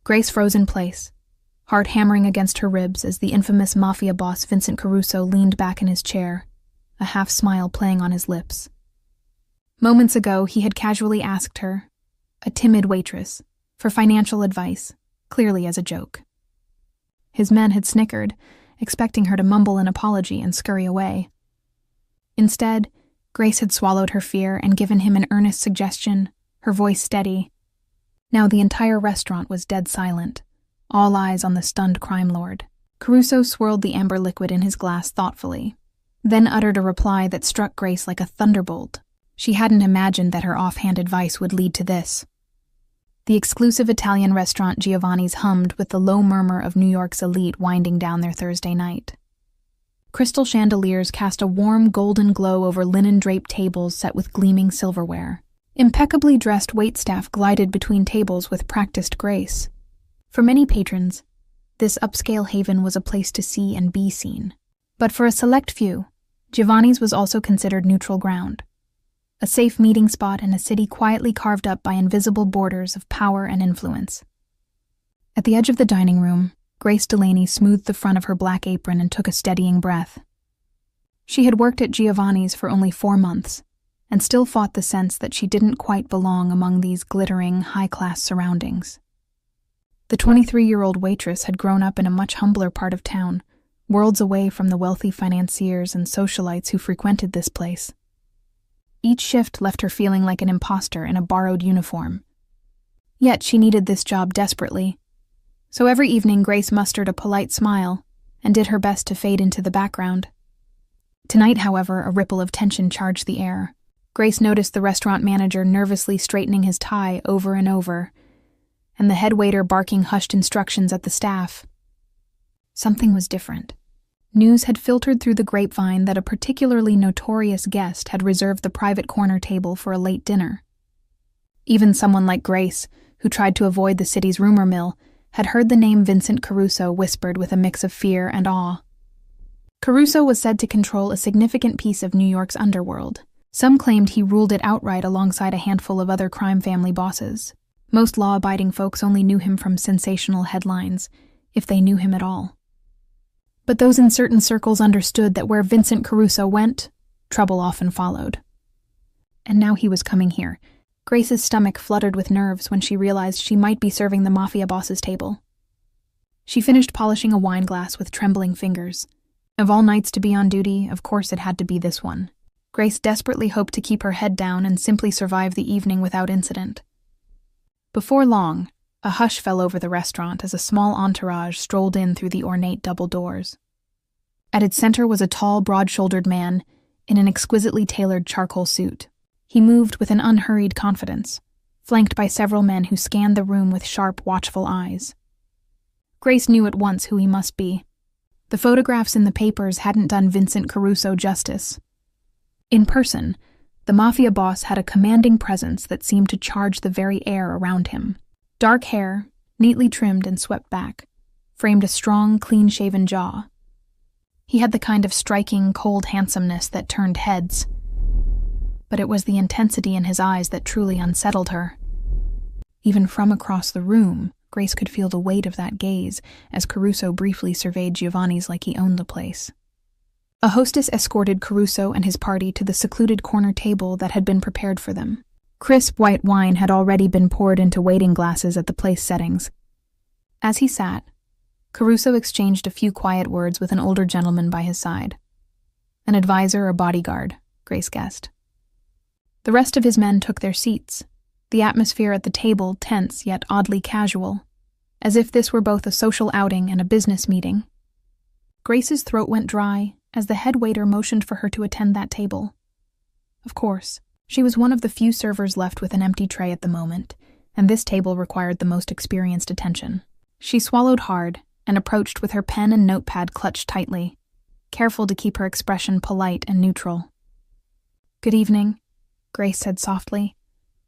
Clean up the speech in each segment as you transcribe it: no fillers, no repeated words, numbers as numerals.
Grace froze in place, heart hammering against her ribs as the infamous Mafia boss Vincent Caruso leaned back in his chair, a half-smile playing on his lips. Moments ago, he had casually asked her, a timid waitress, for financial advice, clearly as a joke. His men had snickered, expecting her to mumble an apology and scurry away. Instead, Grace had swallowed her fear and given him an earnest suggestion, her voice steady. Now the entire restaurant was dead silent, all eyes on the stunned crime lord. Caruso swirled the amber liquid in his glass thoughtfully, then uttered a reply that struck Grace like a thunderbolt. She hadn't imagined that her offhand advice would lead to this. The exclusive Italian restaurant Giovanni's hummed with the low murmur of New York's elite winding down their Thursday night. Crystal chandeliers cast a warm golden glow over linen-draped tables set with gleaming silverware. Impeccably dressed waitstaff glided between tables with practiced grace. For many patrons, this upscale haven was a place to see and be seen. But for a select few, Giovanni's was also considered neutral ground, a safe meeting spot in a city quietly carved up by invisible borders of power and influence. At the edge of the dining room, Grace Delaney smoothed the front of her black apron and took a steadying breath. She had worked at Giovanni's for only 4 months, and still fought the sense that she didn't quite belong among these glittering, high-class surroundings. The 23-year-old waitress had grown up in a much humbler part of town, worlds away from the wealthy financiers and socialites who frequented this place. Each shift left her feeling like an imposter in a borrowed uniform. Yet she needed this job desperately. So every evening Grace mustered a polite smile and did her best to fade into the background. Tonight, however, a ripple of tension charged the air. Grace noticed the restaurant manager nervously straightening his tie over and over, and the head waiter barking hushed instructions at the staff. Something was different. News had filtered through the grapevine that a particularly notorious guest had reserved the private corner table for a late dinner. Even someone like Grace, who tried to avoid the city's rumor mill, had heard the name Vincent Caruso whispered with a mix of fear and awe. Caruso was said to control a significant piece of New York's underworld. Some claimed he ruled it outright alongside a handful of other crime family bosses. Most law-abiding folks only knew him from sensational headlines, if they knew him at all. But those in certain circles understood that where Vincent Caruso went, trouble often followed. And now he was coming here. Grace's stomach fluttered with nerves when she realized she might be serving the Mafia boss's table. She finished polishing a wine glass with trembling fingers. Of all nights to be on duty, of course it had to be this one. Grace desperately hoped to keep her head down and simply survive the evening without incident. Before long, a hush fell over the restaurant as a small entourage strolled in through the ornate double doors. At its center was a tall, broad-shouldered man in an exquisitely tailored charcoal suit. He moved with an unhurried confidence, flanked by several men who scanned the room with sharp, watchful eyes. Grace knew at once who he must be. The photographs in the papers hadn't done Vincent Caruso justice. In person, the Mafia boss had a commanding presence that seemed to charge the very air around him. Dark hair, neatly trimmed and swept back, framed a strong, clean-shaven jaw. He had the kind of striking, cold handsomeness that turned heads. But it was the intensity in his eyes that truly unsettled her. Even from across the room, Grace could feel the weight of that gaze as Caruso briefly surveyed Giovanni's like he owned the place. A hostess escorted Caruso and his party to the secluded corner table that had been prepared for them. Crisp white wine had already been poured into waiting glasses at the place settings. As he sat, Caruso exchanged a few quiet words with an older gentleman by his side. An advisor or bodyguard, Grace guessed. The rest of his men took their seats, the atmosphere at the table tense yet oddly casual, as if this were both a social outing and a business meeting. Grace's throat went dry as the head waiter motioned for her to attend that table. Of course, she was one of the few servers left with an empty tray at the moment, and this table required the most experienced attention. She swallowed hard and approached with her pen and notepad clutched tightly, careful to keep her expression polite and neutral. "Good evening," Grace said softly,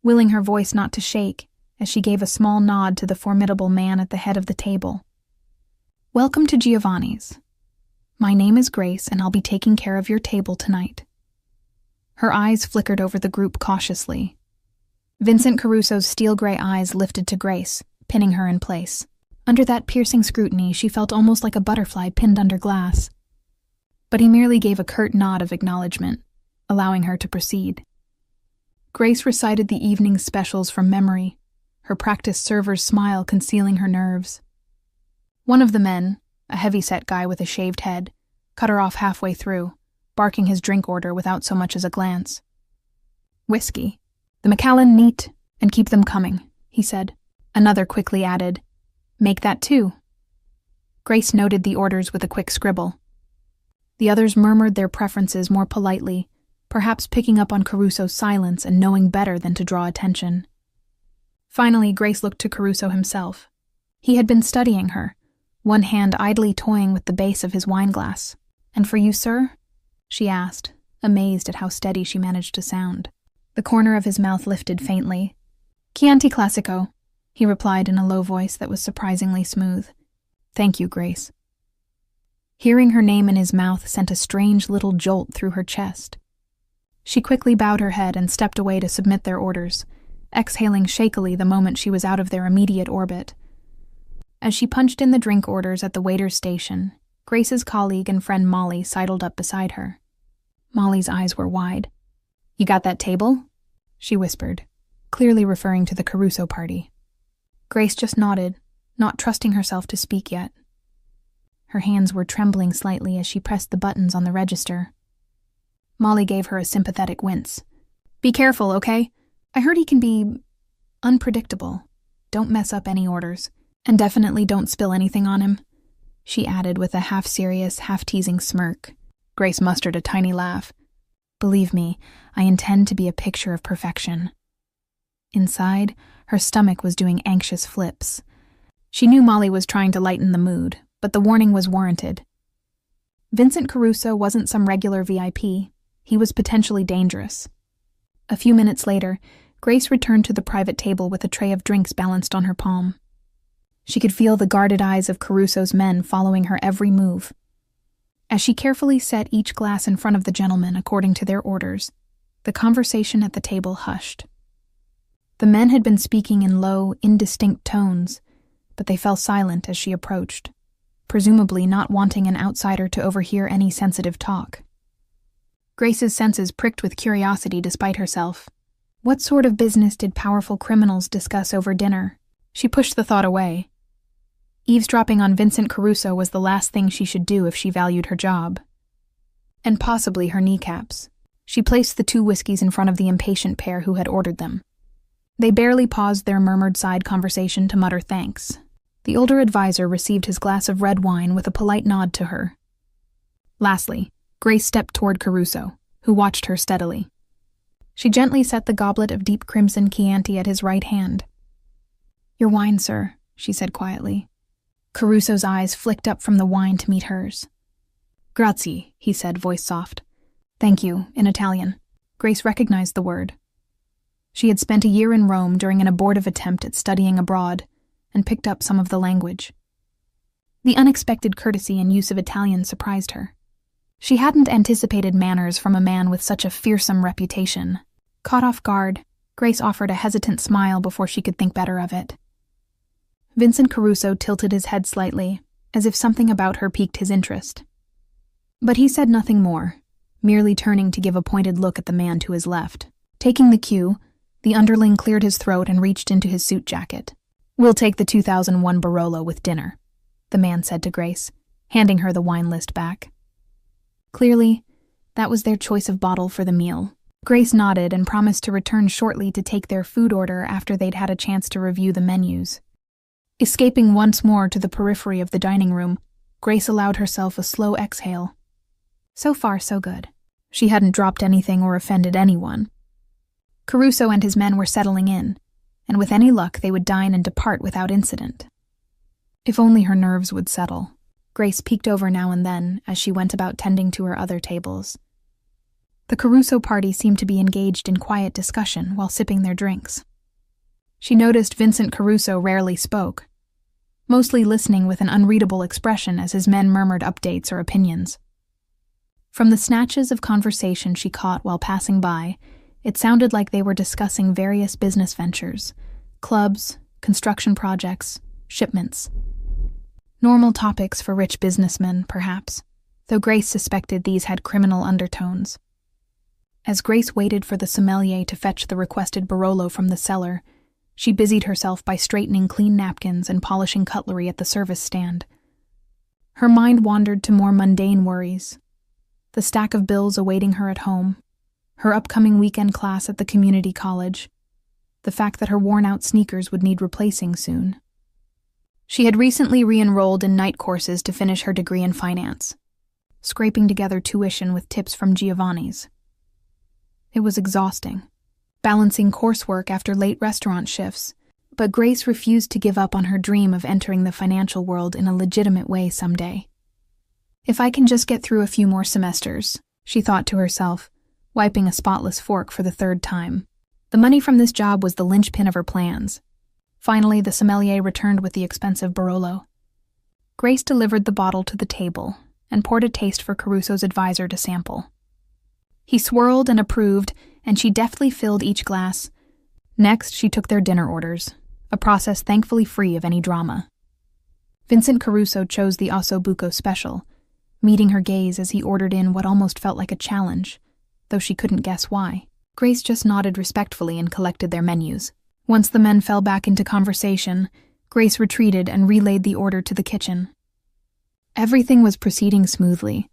willing her voice not to shake as she gave a small nod to the formidable man at the head of the table. "Welcome to Giovanni's. My name is Grace, and I'll be taking care of your table tonight." Her eyes flickered over the group cautiously. Vincent Caruso's steel-gray eyes lifted to Grace, pinning her in place. Under that piercing scrutiny, she felt almost like a butterfly pinned under glass. But he merely gave a curt nod of acknowledgement, allowing her to proceed. Grace recited the evening's specials from memory, her practiced server's smile concealing her nerves. One of the men, a heavy-set guy with a shaved head, cut her off halfway through, barking his drink order without so much as a glance. "Whiskey. The Macallan neat, and keep them coming," he said. Another quickly added, "Make that too." Grace noted the orders with a quick scribble. The others murmured their preferences more politely, perhaps picking up on Caruso's silence and knowing better than to draw attention. Finally, Grace looked to Caruso himself. He had been studying her, one hand idly toying with the base of his wineglass. "And for you, sir?" she asked, amazed at how steady she managed to sound. The corner of his mouth lifted faintly. "Chianti Classico," he replied in a low voice that was surprisingly smooth. "Thank you, Grace." Hearing her name in his mouth sent a strange little jolt through her chest. She quickly bowed her head and stepped away to submit their orders, exhaling shakily the moment she was out of their immediate orbit. As she punched in the drink orders at the waiter's station, Grace's colleague and friend Molly sidled up beside her. Molly's eyes were wide. "You got that table?" she whispered, clearly referring to the Caruso party. Grace just nodded, not trusting herself to speak yet. Her hands were trembling slightly as she pressed the buttons on the register. Molly gave her a sympathetic wince. "Be careful, okay? I heard he can be unpredictable. Don't mess up any orders. And definitely don't spill anything on him," she added with a half-serious, half-teasing smirk. Grace mustered a tiny laugh. "Believe me, I intend to be a picture of perfection." Inside, her stomach was doing anxious flips. She knew Molly was trying to lighten the mood, but the warning was warranted. Vincent Caruso wasn't some regular VIP. He was potentially dangerous. A few minutes later, Grace returned to the private table with a tray of drinks balanced on her palm. She could feel the guarded eyes of Caruso's men following her every move. As she carefully set each glass in front of the gentlemen according to their orders, the conversation at the table hushed. The men had been speaking in low, indistinct tones, but they fell silent as she approached, presumably not wanting an outsider to overhear any sensitive talk. Grace's senses pricked with curiosity despite herself. What sort of business did powerful criminals discuss over dinner? She pushed the thought away. Eavesdropping on Vincent Caruso was the last thing she should do if she valued her job. And possibly her kneecaps. She placed the 2 whiskeys in front of the impatient pair who had ordered them. They barely paused their murmured side conversation to mutter thanks. The older advisor received his glass of red wine with a polite nod to her. Lastly, Grace stepped toward Caruso, who watched her steadily. She gently set the goblet of deep crimson Chianti at his right hand. "Your wine, sir," she said quietly. Caruso's eyes flicked up from the wine to meet hers. "Grazie," he said, voice soft. "Thank you," in Italian. Grace recognized the word. She had spent a year in Rome during an abortive attempt at studying abroad, and picked up some of the language. The unexpected courtesy and use of Italian surprised her. She hadn't anticipated manners from a man with such a fearsome reputation. Caught off guard, Grace offered a hesitant smile before she could think better of it. Vincent Caruso tilted his head slightly, as if something about her piqued his interest. But he said nothing more, merely turning to give a pointed look at the man to his left. Taking the cue, the underling cleared his throat and reached into his suit jacket. "We'll take the 2001 Barolo with dinner," the man said to Grace, handing her the wine list back. Clearly, that was their choice of bottle for the meal. Grace nodded and promised to return shortly to take their food order after they'd had a chance to review the menus. Escaping once more to the periphery of the dining room, Grace allowed herself a slow exhale. So far, so good. She hadn't dropped anything or offended anyone. Caruso and his men were settling in, and with any luck they would dine and depart without incident. If only her nerves would settle. Grace peeked over now and then as she went about tending to her other tables. The Caruso party seemed to be engaged in quiet discussion while sipping their drinks. She noticed Vincent Caruso rarely spoke, mostly listening with an unreadable expression as his men murmured updates or opinions. From the snatches of conversation she caught while passing by, it sounded like they were discussing various business ventures, clubs, construction projects, shipments. Normal topics for rich businessmen, perhaps, though Grace suspected these had criminal undertones. As Grace waited for the sommelier to fetch the requested Barolo from the cellar, she busied herself by straightening clean napkins and polishing cutlery at the service stand. Her mind wandered to more mundane worries. The stack of bills awaiting her at home, her upcoming weekend class at the community college, the fact that her worn-out sneakers would need replacing soon. She had recently re-enrolled in night courses to finish her degree in finance, scraping together tuition with tips from Giovanni's. It was exhausting, balancing coursework after late restaurant shifts, but Grace refused to give up on her dream of entering the financial world in a legitimate way someday. If I can just get through a few more semesters, she thought to herself, wiping a spotless fork for the third time. The money from this job was the linchpin of her plans. Finally, the sommelier returned with the expensive Barolo. Grace delivered the bottle to the table and poured a taste for Caruso's advisor to sample. He swirled and approved, and she deftly filled each glass. Next, she took their dinner orders, a process thankfully free of any drama. Vincent Caruso chose the ossobuco special, meeting her gaze as he ordered in what almost felt like a challenge, though she couldn't guess why. Grace just nodded respectfully and collected their menus. Once the men fell back into conversation, Grace retreated and relayed the order to the kitchen. Everything was proceeding smoothly.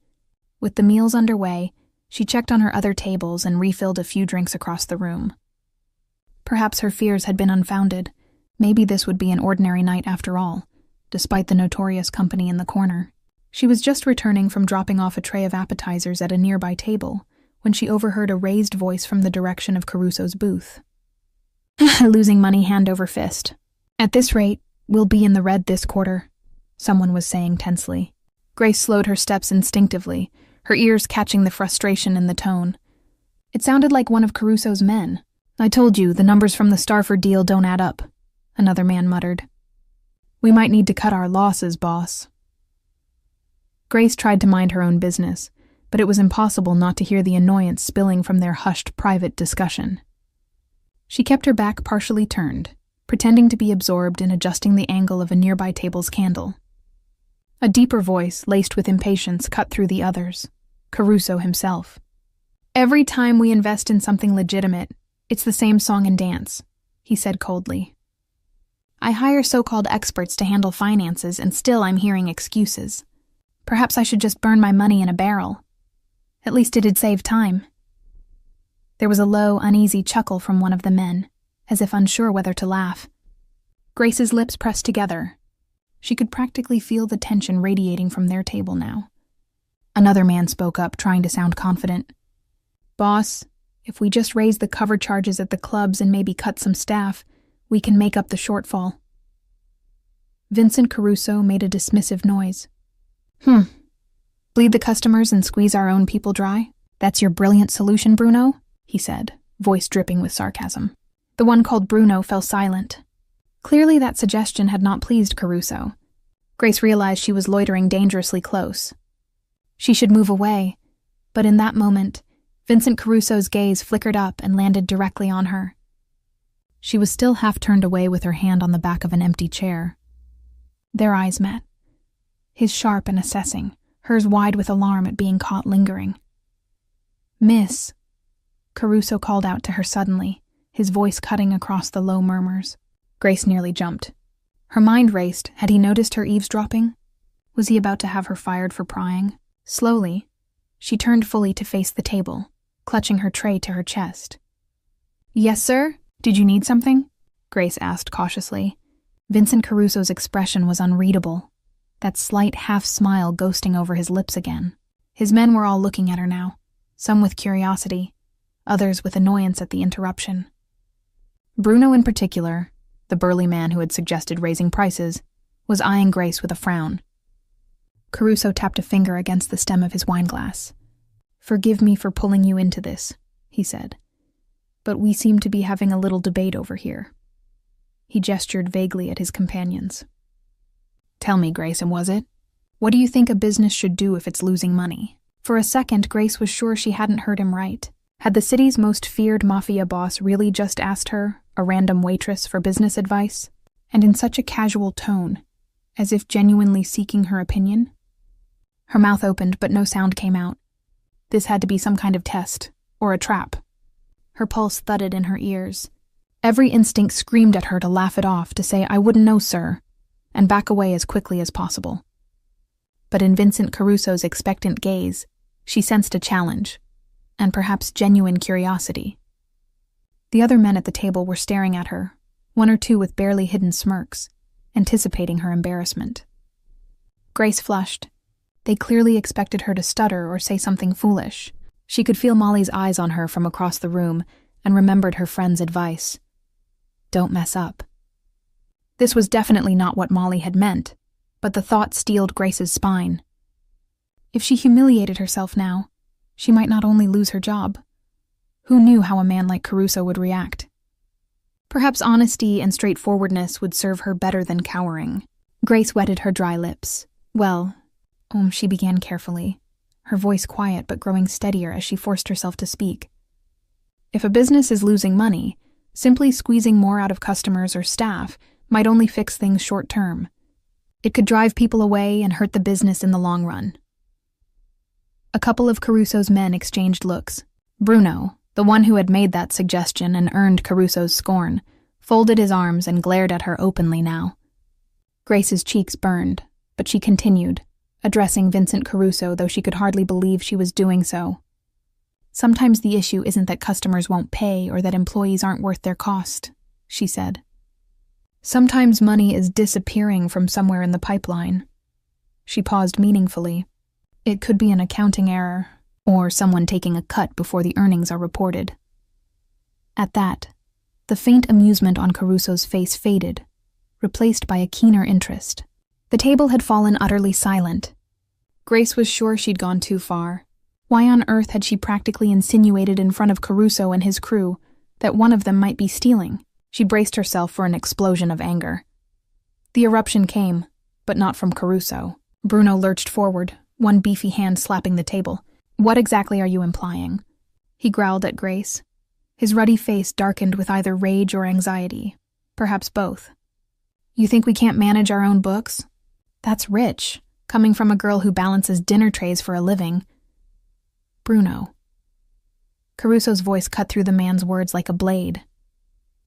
With the meals underway, she checked on her other tables and refilled a few drinks across the room. Perhaps her fears had been unfounded. Maybe this would be an ordinary night after all, despite the notorious company in the corner. She was just returning from dropping off a tray of appetizers at a nearby table when she overheard a raised voice from the direction of Caruso's booth. Losing money hand over fist. At this rate, we'll be in the red this quarter, someone was saying tensely. Grace slowed her steps instinctively, her ears catching the frustration in the tone. It sounded like one of Caruso's men. I told you, the numbers from the Starford deal don't add up, another man muttered. We might need to cut our losses, boss. Grace tried to mind her own business, but it was impossible not to hear the annoyance spilling from their hushed private discussion. She kept her back partially turned, pretending to be absorbed in adjusting the angle of a nearby table's candle. A deeper voice, laced with impatience, cut through the others. Caruso himself. Every time we invest in something legitimate, it's the same song and dance, he said coldly. I hire so-called experts to handle finances, and still I'm hearing excuses. Perhaps I should just burn my money in a barrel. At least it'd save time. There was a low, uneasy chuckle from one of the men, as if unsure whether to laugh. Grace's lips pressed together. She could practically feel the tension radiating from their table now. Another man spoke up, trying to sound confident. Boss, if we just raise the cover charges at the clubs and maybe cut some staff, we can make up the shortfall. Vincent Caruso made a dismissive noise. Bleed the customers and squeeze our own people dry? That's your brilliant solution, Bruno? He said, voice dripping with sarcasm. The one called Bruno fell silent. Clearly that suggestion had not pleased Caruso. Grace realized she was loitering dangerously close. She should move away, but in that moment, Vincent Caruso's gaze flickered up and landed directly on her. She was still half turned away with her hand on the back of an empty chair. Their eyes met. His sharp and assessing, hers wide with alarm at being caught lingering. Miss, Caruso called out to her suddenly, his voice cutting across the low murmurs. Grace nearly jumped. Her mind raced. Had he noticed her eavesdropping? Was he about to have her fired for prying? Slowly, she turned fully to face the table, clutching her tray to her chest. Yes, sir? Did you need something? Grace asked cautiously. Vincent Caruso's expression was unreadable, that slight half-smile ghosting over his lips again. His men were all looking at her now, some with curiosity, others with annoyance at the interruption. Bruno in particular, the burly man who had suggested raising prices, was eyeing Grace with a frown. Caruso tapped a finger against the stem of his wineglass. Forgive me for pulling you into this, he said, but we seem to be having a little debate over here. He gestured vaguely at his companions. Tell me, Grace, and was it? What do you think a business should do if it's losing money? For a second, Grace was sure she hadn't heard him right. Had the city's most feared Mafia boss really just asked her, a random waitress, for business advice? and in such a casual tone, as if genuinely seeking her opinion. Her mouth opened, but no sound came out. This had to be some kind of test, or a trap. Her pulse thudded in her ears. Every instinct screamed at her to laugh it off, to say, "I wouldn't know, sir," and back away as quickly as possible. But in Vincent Caruso's expectant gaze, she sensed a challenge, and perhaps genuine curiosity. The other men at the table were staring at her, one or two with barely hidden smirks, anticipating her embarrassment. Grace flushed. They clearly expected her to stutter or say something foolish. She could feel Molly's eyes on her from across the room and remembered her friend's advice. Don't mess up. This was definitely not what Molly had meant, but the thought steeled Grace's spine. If she humiliated herself now, she might not only lose her job. Who knew how a man like Caruso would react? Perhaps honesty and straightforwardness would serve her better than cowering. Grace wetted her dry lips. Well, she began carefully, her voice quiet but growing steadier as she forced herself to speak. If a business is losing money, simply squeezing more out of customers or staff might only fix things short term. It could drive people away and hurt the business in the long run. A couple of Caruso's men exchanged looks. Bruno, the one who had made that suggestion and earned Caruso's scorn, folded his arms and glared at her openly now. Grace's cheeks burned, but she continued, addressing Vincent Caruso, though she could hardly believe she was doing so. Sometimes the issue isn't that customers won't pay or that employees aren't worth their cost, she said. Sometimes money is disappearing from somewhere in the pipeline. She paused meaningfully. It could be an accounting error, or someone taking a cut before the earnings are reported. At that, the faint amusement on Caruso's face faded, replaced by a keener interest. The table had fallen utterly silent. Grace was sure she'd gone too far. Why on earth had she practically insinuated in front of Caruso and his crew that one of them might be stealing? She braced herself for an explosion of anger. The eruption came, but not from Caruso. Bruno lurched forward, one beefy hand slapping the table. "What exactly are you implying?" He growled at Grace. His ruddy face darkened with either rage or anxiety, perhaps both. "You think we can't manage our own books? That's rich, coming from a girl who balances dinner trays for a living." Bruno. Caruso's voice cut through the man's words like a blade.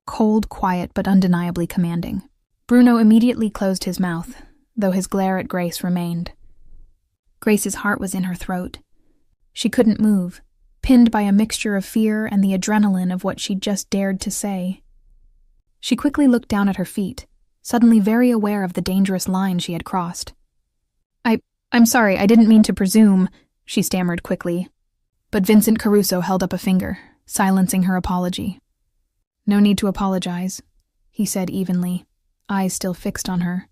Cold, quiet, but undeniably commanding. Bruno immediately closed his mouth, though his glare at Grace remained. Grace's heart was in her throat. She couldn't move, pinned by a mixture of fear and the adrenaline of what she'd just dared to say. She quickly looked down at her feet, suddenly very aware of the dangerous line she had crossed. I'm sorry, I didn't mean to presume," she stammered quickly. But Vincent Caruso held up a finger, silencing her apology. "No need to apologize," he said evenly, eyes still fixed on her.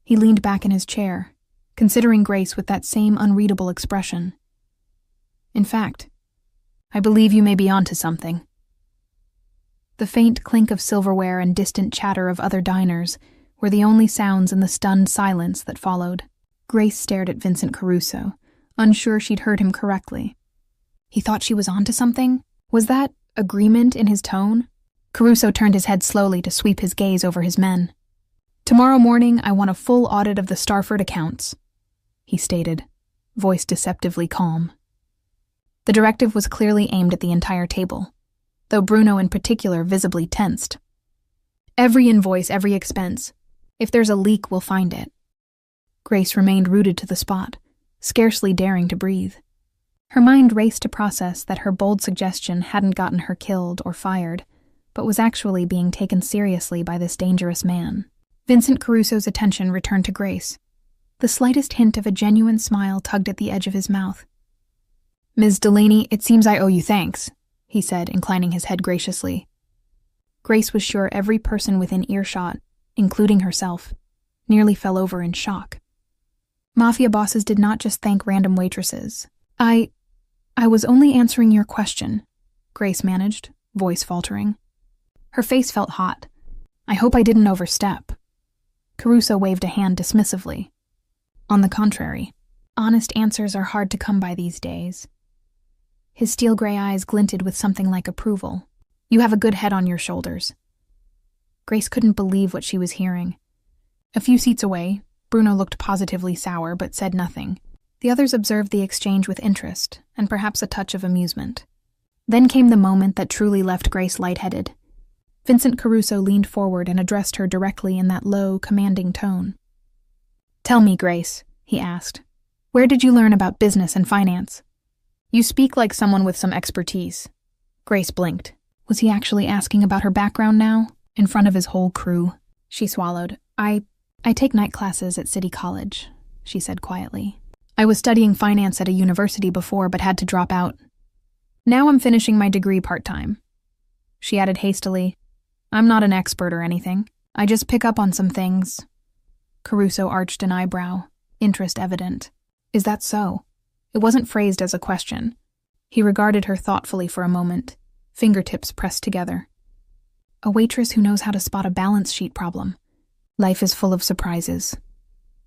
He leaned back in his chair, considering Grace with that same unreadable expression. "In fact, I believe you may be onto something." The faint clink of silverware and distant chatter of other diners were the only sounds in the stunned silence that followed. Grace stared at Vincent Caruso, unsure she'd heard him correctly. He thought she was onto something? Was that agreement in his tone? Caruso turned his head slowly to sweep his gaze over his men. "Tomorrow morning, I want a full audit of the Starford accounts," he stated, voice deceptively calm. The directive was clearly aimed at the entire table, though Bruno in particular visibly tensed. "Every invoice, every expense. If there's a leak, we'll find it." Grace remained rooted to the spot, scarcely daring to breathe. Her mind raced to process that her bold suggestion hadn't gotten her killed or fired, but was actually being taken seriously by this dangerous man. Vincent Caruso's attention returned to Grace. The slightest hint of a genuine smile tugged at the edge of his mouth. "Ms. Delaney, it seems I owe you thanks," he said, inclining his head graciously. Grace was sure every person within earshot, including herself, nearly fell over in shock. Mafia bosses did not just thank random waitresses. I was only answering your question," Grace managed, voice faltering. Her face felt hot. "I hope I didn't overstep." Caruso waved a hand dismissively. "On the contrary, honest answers are hard to come by these days." His steel-gray eyes glinted with something like approval. "You have a good head on your shoulders." Grace couldn't believe what she was hearing. A few seats away, Bruno looked positively sour but said nothing. The others observed the exchange with interest and perhaps a touch of amusement. Then came the moment that truly left Grace lightheaded. Vincent Caruso leaned forward and addressed her directly in that low, commanding tone. "Tell me, Grace," he asked, "where did you learn about business and finance? You speak like someone with some expertise." Grace blinked. Was he actually asking about her background now, in front of his whole crew? She swallowed. I take night classes at City College," she said quietly. "I was studying finance at a university before but had to drop out. Now I'm finishing my degree part-time." She added hastily, "I'm not an expert or anything. I just pick up on some things." Caruso arched an eyebrow, interest evident. "Is that so?" It wasn't phrased as a question. He regarded her thoughtfully for a moment, fingertips pressed together. "A waitress who knows how to spot a balance sheet problem. Life is full of surprises."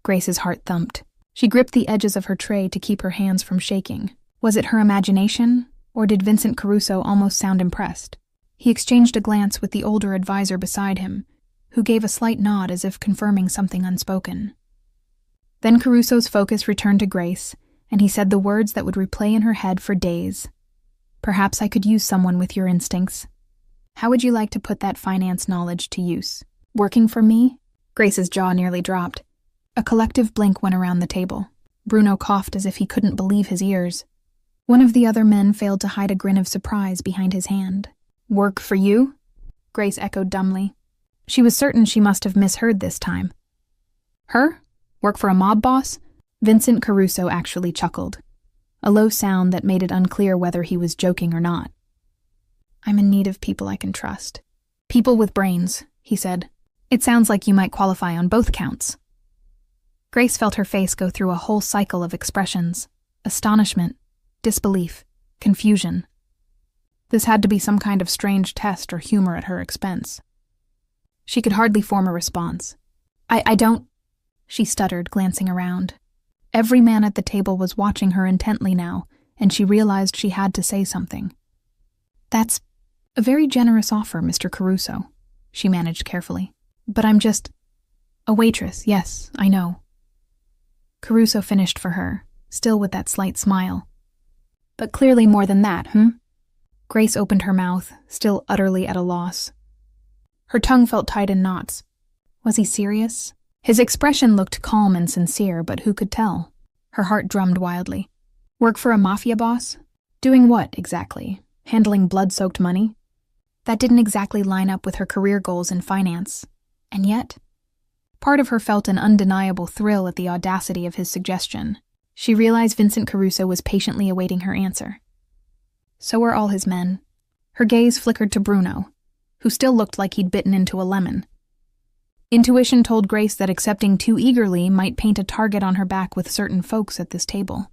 Grace's heart thumped. She gripped the edges of her tray to keep her hands from shaking. Was it her imagination, or did Vincent Caruso almost sound impressed? He exchanged a glance with the older advisor beside him, who gave a slight nod as if confirming something unspoken. Then Caruso's focus returned to Grace, and he said the words that would replay in her head for days. "Perhaps I could use someone with your instincts. How would you like to put that finance knowledge to use? Working for me?" Grace's jaw nearly dropped. A collective blink went around the table. Bruno coughed as if he couldn't believe his ears. One of the other men failed to hide a grin of surprise behind his hand. "Work for you?" Grace echoed dumbly. She was certain she must have misheard this time. "Her? Work for a mob boss?" Vincent Caruso actually chuckled, a low sound that made it unclear whether he was joking or not. "I'm in need of people I can trust. People with brains," he said. "It sounds like you might qualify on both counts." Grace felt her face go through a whole cycle of expressions: astonishment, disbelief, confusion. This had to be some kind of strange test or humor at her expense. She could hardly form a response. I don't," she stuttered, glancing around. Every man at the table was watching her intently now, and she realized she had to say something. "That's a very generous offer, Mr. Caruso," she managed carefully. "But I'm just a waitress, yes, I know." Caruso finished for her, still with that slight smile. "But clearly more than that, Grace opened her mouth, still utterly at a loss. Her tongue felt tied in knots. Was he serious? His expression looked calm and sincere, but who could tell? Her heart drummed wildly. Work for a mafia boss? Doing what, exactly? Handling blood-soaked money? That didn't exactly line up with her career goals in finance. And yet, part of her felt an undeniable thrill at the audacity of his suggestion. She realized Vincent Caruso was patiently awaiting her answer. So were all his men. Her gaze flickered to Bruno, who still looked like he'd bitten into a lemon. Intuition told Grace that accepting too eagerly might paint a target on her back with certain folks at this table.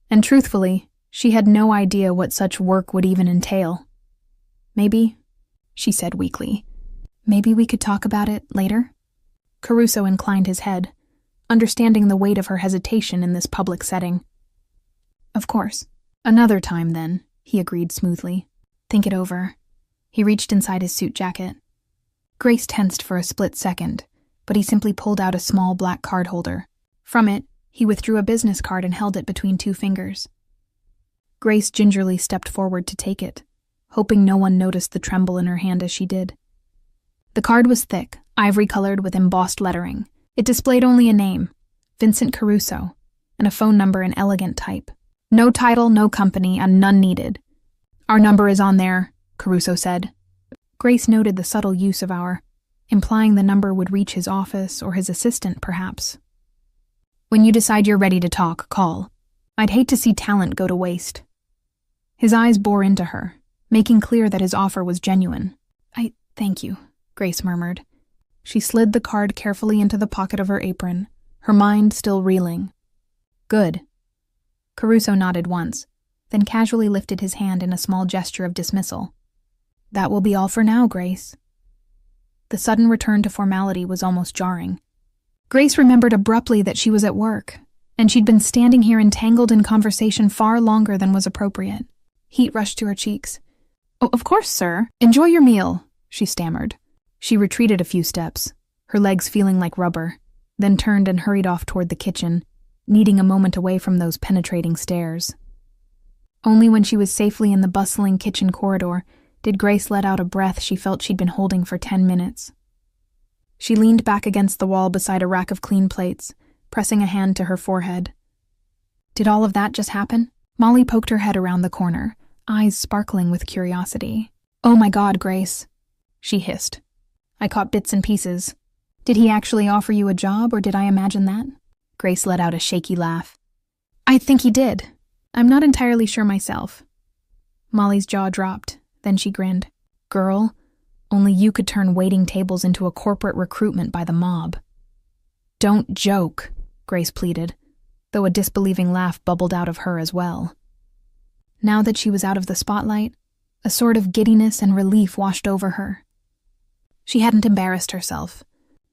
And truthfully, she had no idea what such work would even entail. "Maybe," she said weakly, "maybe we could talk about it later?" Caruso inclined his head, understanding the weight of her hesitation in this public setting. "Of course. Another time, then," he agreed smoothly. "Think it over." He reached inside his suit jacket. Grace tensed for a split second, but he simply pulled out a small black card holder. From it, he withdrew a business card and held it between two fingers. Grace gingerly stepped forward to take it, hoping no one noticed the tremble in her hand as she did. The card was thick, ivory-colored with embossed lettering. It displayed only a name, Vincent Caruso, and a phone number in elegant type. "No title, no company, and none needed. Our number is on there," Caruso said. Grace noted the subtle use of our, implying the number would reach his office or his assistant, perhaps. "When you decide you're ready to talk, call. I'd hate to see talent go to waste." His eyes bore into her, making clear that his offer was genuine. Thank you," Grace murmured. She slid the card carefully into the pocket of her apron, her mind still reeling. "Good." Caruso nodded once, then casually lifted his hand in a small gesture of dismissal. "That will be all for now, Grace." The sudden return to formality was almost jarring. Grace remembered abruptly that she was at work, and she'd been standing here entangled in conversation far longer than was appropriate. Heat rushed to her cheeks. "Oh, of course, sir. Enjoy your meal," she stammered. She retreated a few steps, her legs feeling like rubber, then turned and hurried off toward the kitchen, needing a moment away from those penetrating stares. Only when she was safely in the bustling kitchen corridor did Grace let out a breath she felt she'd been holding for 10 minutes. She leaned back against the wall beside a rack of clean plates, pressing a hand to her forehead. Did all of that just happen? Molly poked her head around the corner, eyes sparkling with curiosity. "Oh my God, Grace," she hissed. "I caught bits and pieces. Did he actually offer you a job, or did I imagine that?" Grace let out a shaky laugh. "I think he did. I'm not entirely sure myself." Molly's jaw dropped, then she grinned. "Girl, only you could turn waiting tables into a corporate recruitment by the mob." "Don't joke," Grace pleaded, though a disbelieving laugh bubbled out of her as well. Now that she was out of the spotlight, a sort of giddiness and relief washed over her. She hadn't embarrassed herself.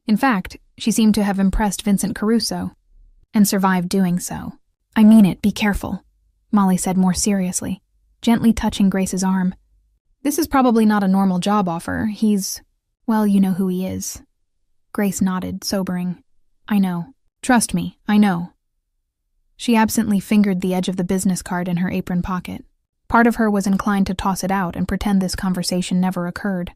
In fact, she seemed to have impressed Vincent Caruso, and survived doing so. "I mean it, be careful," Molly said more seriously, gently touching Grace's arm. "This is probably not a normal job offer. Well, you know who he is." Grace nodded, sobering. "I know. Trust me, I know." She absently fingered the edge of the business card in her apron pocket. Part of her was inclined to toss it out and pretend this conversation never occurred.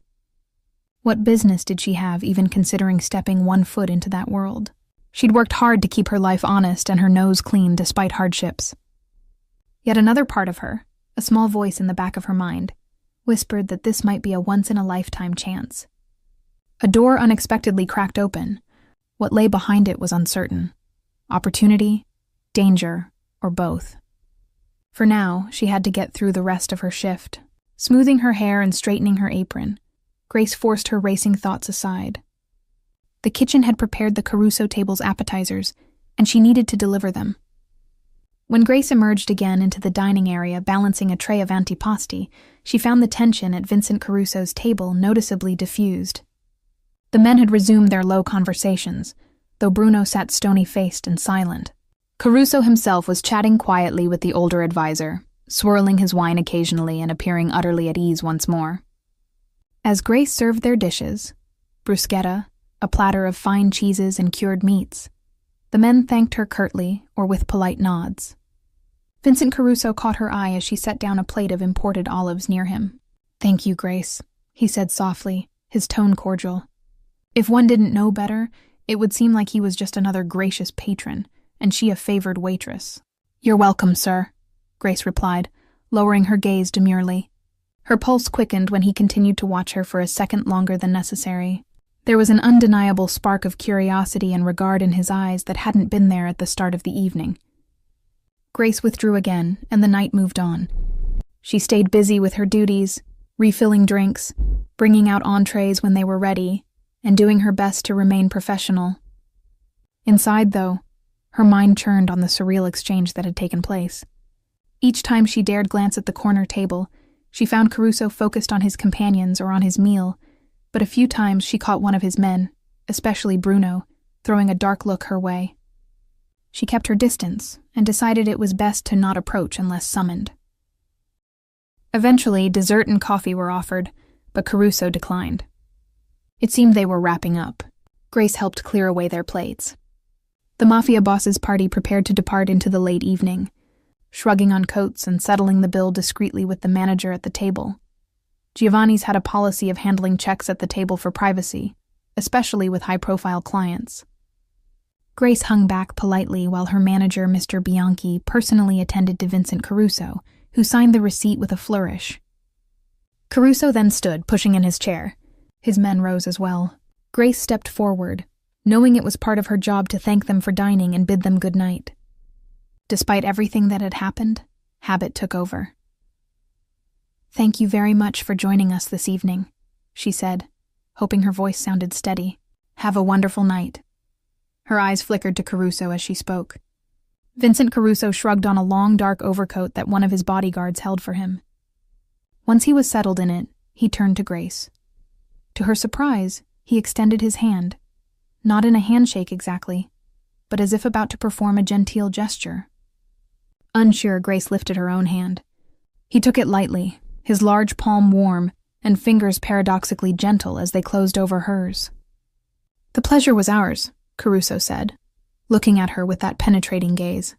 What business did she have even considering stepping one foot into that world? She'd worked hard to keep her life honest and her nose clean despite hardships. Yet another part of her, a small voice in the back of her mind, whispered that this might be a once-in-a-lifetime chance. A door unexpectedly cracked open. What lay behind it was uncertain. Opportunity, danger, or both. For now, she had to get through the rest of her shift. Smoothing her hair and straightening her apron, Grace forced her racing thoughts aside. The kitchen had prepared the Caruso table's appetizers, and she needed to deliver them. When Grace emerged again into the dining area balancing a tray of antipasti, she found the tension at Vincent Caruso's table noticeably diffused. The men had resumed their low conversations, though Bruno sat stony-faced and silent. Caruso himself was chatting quietly with the older advisor, swirling his wine occasionally and appearing utterly at ease once more. As Grace served their dishes, bruschetta, a platter of fine cheeses and cured meats, the men thanked her curtly or with polite nods. Vincent Caruso caught her eye as she set down a plate of imported olives near him. "Thank you, Grace," he said softly, his tone cordial. If one didn't know better, it would seem like he was just another gracious patron, and she a favored waitress. "You're welcome, sir," Grace replied, lowering her gaze demurely. Her pulse quickened when he continued to watch her for a second longer than necessary. There was an undeniable spark of curiosity and regard in his eyes that hadn't been there at the start of the evening. Grace withdrew again, and the night moved on. She stayed busy with her duties, refilling drinks, bringing out entrees when they were ready, and doing her best to remain professional. Inside, though, her mind churned on the surreal exchange that had taken place. Each time she dared glance at the corner table, she found Caruso focused on his companions or on his meal, but a few times she caught one of his men, especially Bruno, throwing a dark look her way. She kept her distance and decided it was best to not approach unless summoned. Eventually, dessert and coffee were offered, but Caruso declined. It seemed they were wrapping up. Grace helped clear away their plates. The Mafia boss's party prepared to depart into the late evening, shrugging on coats and settling the bill discreetly with the manager at the table. Giovanni's had a policy of handling checks at the table for privacy, especially with high-profile clients. Grace hung back politely while her manager, Mr. Bianchi, personally attended to Vincent Caruso, who signed the receipt with a flourish. Caruso then stood, pushing in his chair. His men rose as well. Grace stepped forward, knowing it was part of her job to thank them for dining and bid them good night. Despite everything that had happened, habit took over. "Thank you very much for joining us this evening," she said, hoping her voice sounded steady. "Have a wonderful night." Her eyes flickered to Caruso as she spoke. Vincent Caruso shrugged on a long dark overcoat that one of his bodyguards held for him. Once he was settled in it, he turned to Grace. To her surprise, he extended his hand, not in a handshake exactly, but as if about to perform a genteel gesture. Unsure, Grace lifted her own hand. He took it lightly, his large palm warm, and fingers paradoxically gentle as they closed over hers. "The pleasure was ours," Caruso said, looking at her with that penetrating gaze.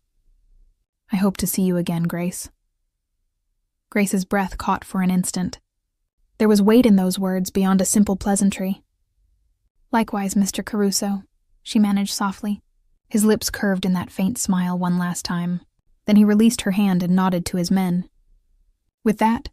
"I hope to see you again, Grace." Grace's breath caught for an instant. There was weight in those words beyond a simple pleasantry. "Likewise, Mr. Caruso," she managed softly. His lips curved in that faint smile one last time. Then he released her hand and nodded to his men. With that,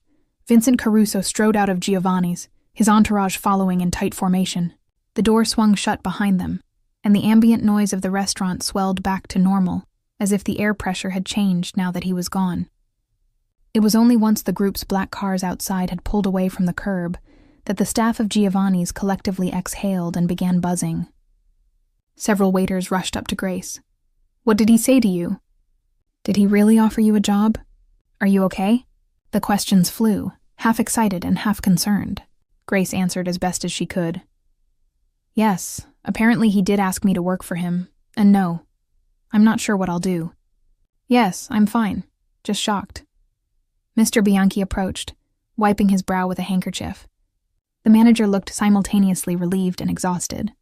Vincent Caruso strode out of Giovanni's, his entourage following in tight formation. The door swung shut behind them, and the ambient noise of the restaurant swelled back to normal, as if the air pressure had changed now that he was gone. It was only once the group's black cars outside had pulled away from the curb that the staff of Giovanni's collectively exhaled and began buzzing. Several waiters rushed up to Grace. "What did he say to you? Did he really offer you a job? Are you okay?" The questions flew, half excited and half concerned. Grace answered as best as she could. "Yes, apparently he did ask me to work for him, and no, I'm not sure what I'll do. Yes, I'm fine, just shocked." Mr. Bianchi approached, wiping his brow with a handkerchief. The manager looked simultaneously relieved and exhausted.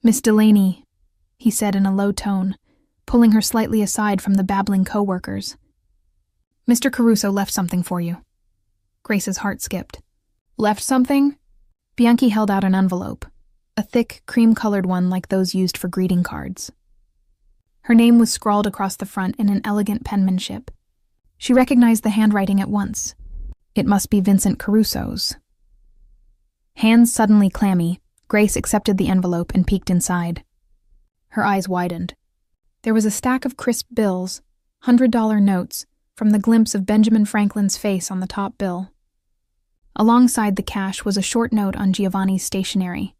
"Miss Delaney," he said in a low tone, pulling her slightly aside from the babbling co-workers. "Mr. Caruso left something for you." Grace's heart skipped. "Left something?" Bianchi held out an envelope, a thick, cream-colored one like those used for greeting cards. Her name was scrawled across the front in an elegant penmanship. She recognized the handwriting at once. It must be Vincent Caruso's. Hands suddenly clammy, Grace accepted the envelope and peeked inside. Her eyes widened. There was a stack of crisp bills, $100 notes, from the glimpse of Benjamin Franklin's face on the top bill. Alongside the cash was a short note on Giovanni's stationery.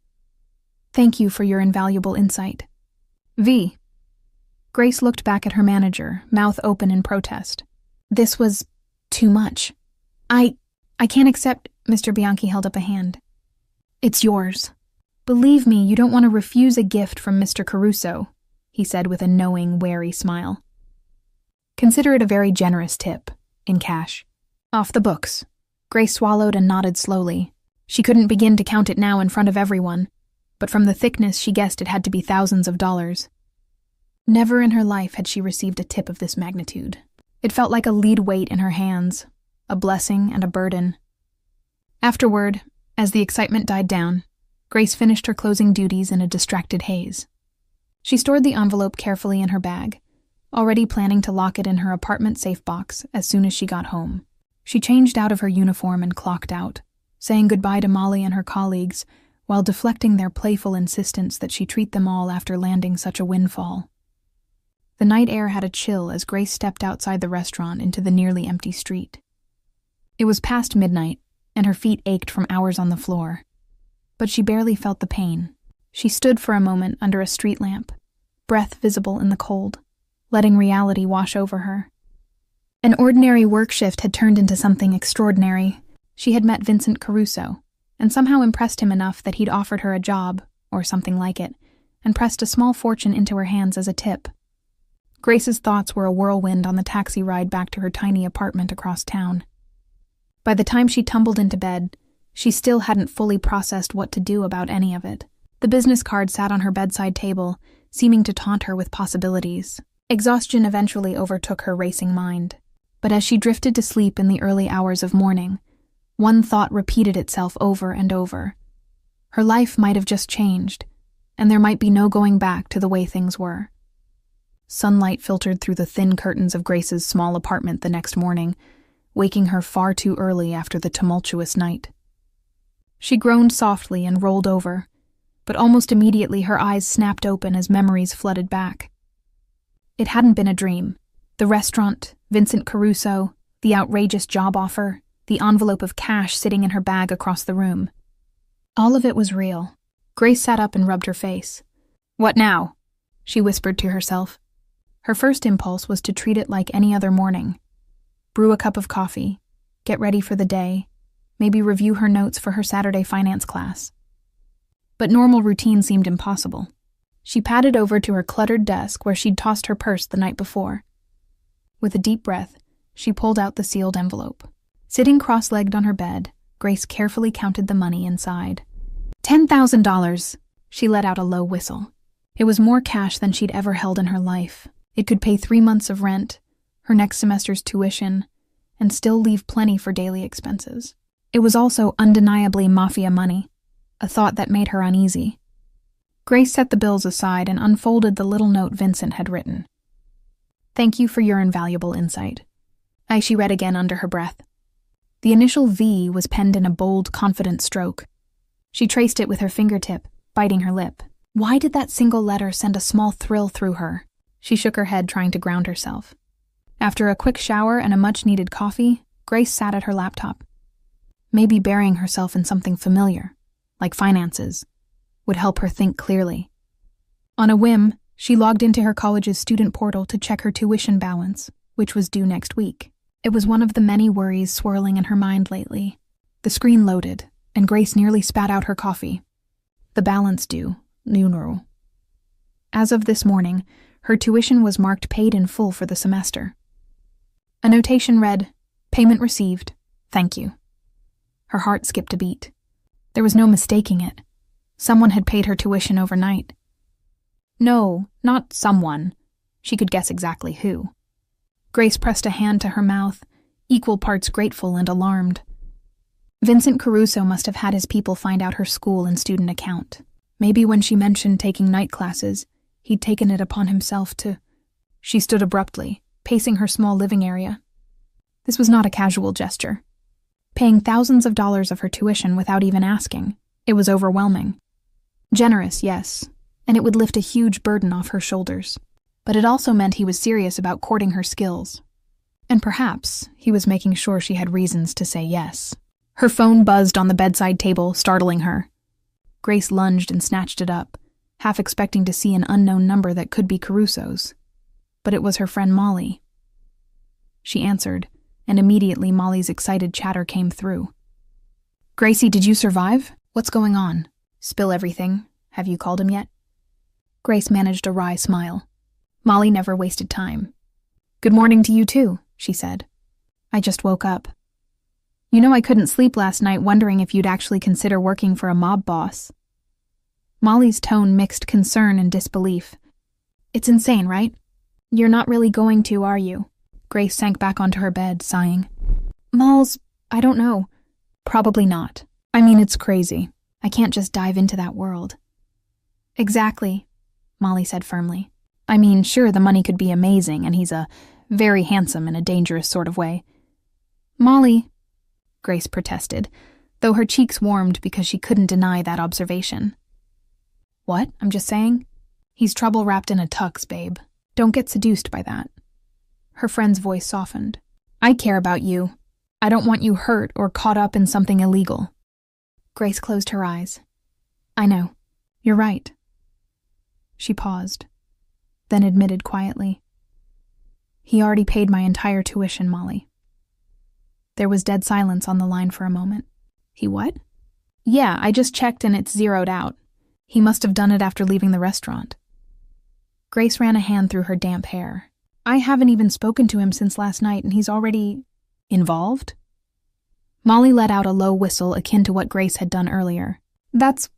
"Thank you for your invaluable insight. V." Grace looked back at her manager, mouth open in protest. This was too much. I can't accept." Mr. Bianchi held up a hand. "It's yours. Believe me, you don't want to refuse a gift from Mr. Caruso," he said with a knowing, wary smile. "Consider it a very generous tip, in cash. Off the books." Grace swallowed and nodded slowly. She couldn't begin to count it now in front of everyone, but from the thickness she guessed it had to be thousands of dollars. Never in her life had she received a tip of this magnitude. It felt like a lead weight in her hands, a blessing and a burden. Afterward, as the excitement died down, Grace finished her closing duties in a distracted haze. She stored the envelope carefully in her bag, already planning to lock it in her apartment safe box as soon as she got home. She changed out of her uniform and clocked out, saying goodbye to Molly and her colleagues while deflecting their playful insistence that she treat them all after landing such a windfall. The night air had a chill as Grace stepped outside the restaurant into the nearly empty street. It was past midnight, and her feet ached from hours on the floor. But she barely felt the pain. She stood for a moment under a street lamp, breath visible in the cold, letting reality wash over her. An ordinary work shift had turned into something extraordinary. She had met Vincent Caruso, and somehow impressed him enough that he'd offered her a job, or something like it, and pressed a small fortune into her hands as a tip. Grace's thoughts were a whirlwind on the taxi ride back to her tiny apartment across town. By the time she tumbled into bed, she still hadn't fully processed what to do about any of it. The business card sat on her bedside table, seeming to taunt her with possibilities. Exhaustion eventually overtook her racing mind. But as she drifted to sleep in the early hours of morning, one thought repeated itself over and over. Her life might have just changed, and there might be no going back to the way things were. Sunlight filtered through the thin curtains of Grace's small apartment the next morning, waking her far too early after the tumultuous night. She groaned softly and rolled over, but almost immediately her eyes snapped open as memories flooded back. It hadn't been a dream. The restaurant, Vincent Caruso, the outrageous job offer, the envelope of cash sitting in her bag across the room. All of it was real. Grace sat up and rubbed her face. "What now?" she whispered to herself. Her first impulse was to treat it like any other morning. Brew a cup of coffee, get ready for the day, maybe review her notes for her Saturday finance class. But normal routine seemed impossible. She padded over to her cluttered desk where she'd tossed her purse the night before. With a deep breath, she pulled out the sealed envelope. Sitting cross-legged on her bed, Grace carefully counted the money inside. $10,000! She let out a low whistle. It was more cash than she'd ever held in her life. It could pay 3 months of rent, her next semester's tuition, and still leave plenty for daily expenses. It was also undeniably Mafia money, a thought that made her uneasy. Grace set the bills aside and unfolded the little note Vincent had written. "Thank you for your invaluable insight," she read again under her breath. The initial V was penned in a bold, confident stroke. She traced it with her fingertip, biting her lip. Why did that single letter send a small thrill through her? She shook her head, trying to ground herself. After a quick shower and a much-needed coffee, Grace sat at her laptop. Maybe burying herself in something familiar, like finances, would help her think clearly. On a whim, she logged into her college's student portal to check her tuition balance, which was due next week. It was one of the many worries swirling in her mind lately. The screen loaded, and Grace nearly spat out her coffee. The balance due, Nunru. As of this morning, her tuition was marked paid in full for the semester. A notation read, "Payment received. Thank you." Her heart skipped a beat. There was no mistaking it. Someone had paid her tuition overnight. No, not someone. She could guess exactly who. Grace pressed a hand to her mouth, equal parts grateful and alarmed. Vincent Caruso must have had his people find out her school and student account. Maybe when she mentioned taking night classes, he'd taken it upon himself to... She stood abruptly, pacing her small living area. This was not a casual gesture. Paying thousands of dollars of her tuition without even asking, it was overwhelming. Generous, yes, and it would lift a huge burden off her shoulders. But it also meant he was serious about courting her skills. And perhaps he was making sure she had reasons to say yes. Her phone buzzed on the bedside table, startling her. Grace lunged and snatched it up, half expecting to see an unknown number that could be Caruso's. But it was her friend Molly. She answered, and immediately Molly's excited chatter came through. "Gracie, did you survive? What's going on? Spill everything. Have you called him yet?" Grace managed a wry smile. Molly never wasted time. "Good morning to you too," she said. "I just woke up. You know I couldn't sleep last night wondering if you'd actually consider working for a mob boss." Molly's tone mixed concern and disbelief. "It's insane, right? You're not really going to, are you?" Grace sank back onto her bed, sighing. "Malls, I don't know. Probably not. I mean, it's crazy. I can't just dive into that world." "Exactly," Molly said firmly. "I mean, sure, the money could be amazing, and he's very handsome in a dangerous sort of way." "Molly," Grace protested, though her cheeks warmed because she couldn't deny that observation. "What? I'm just saying. He's trouble wrapped in a tux, babe. Don't get seduced by that." Her friend's voice softened. "I care about you. I don't want you hurt or caught up in something illegal." Grace closed her eyes. "I know. You're right." She paused, then admitted quietly, "He already paid my entire tuition, Molly." There was dead silence on the line for a moment. "He what?" "Yeah, I just checked and it's zeroed out. He must have done it after leaving the restaurant." Grace ran a hand through her damp hair. "I haven't even spoken to him since last night and he's already... involved?" Molly let out a low whistle akin to what Grace had done earlier.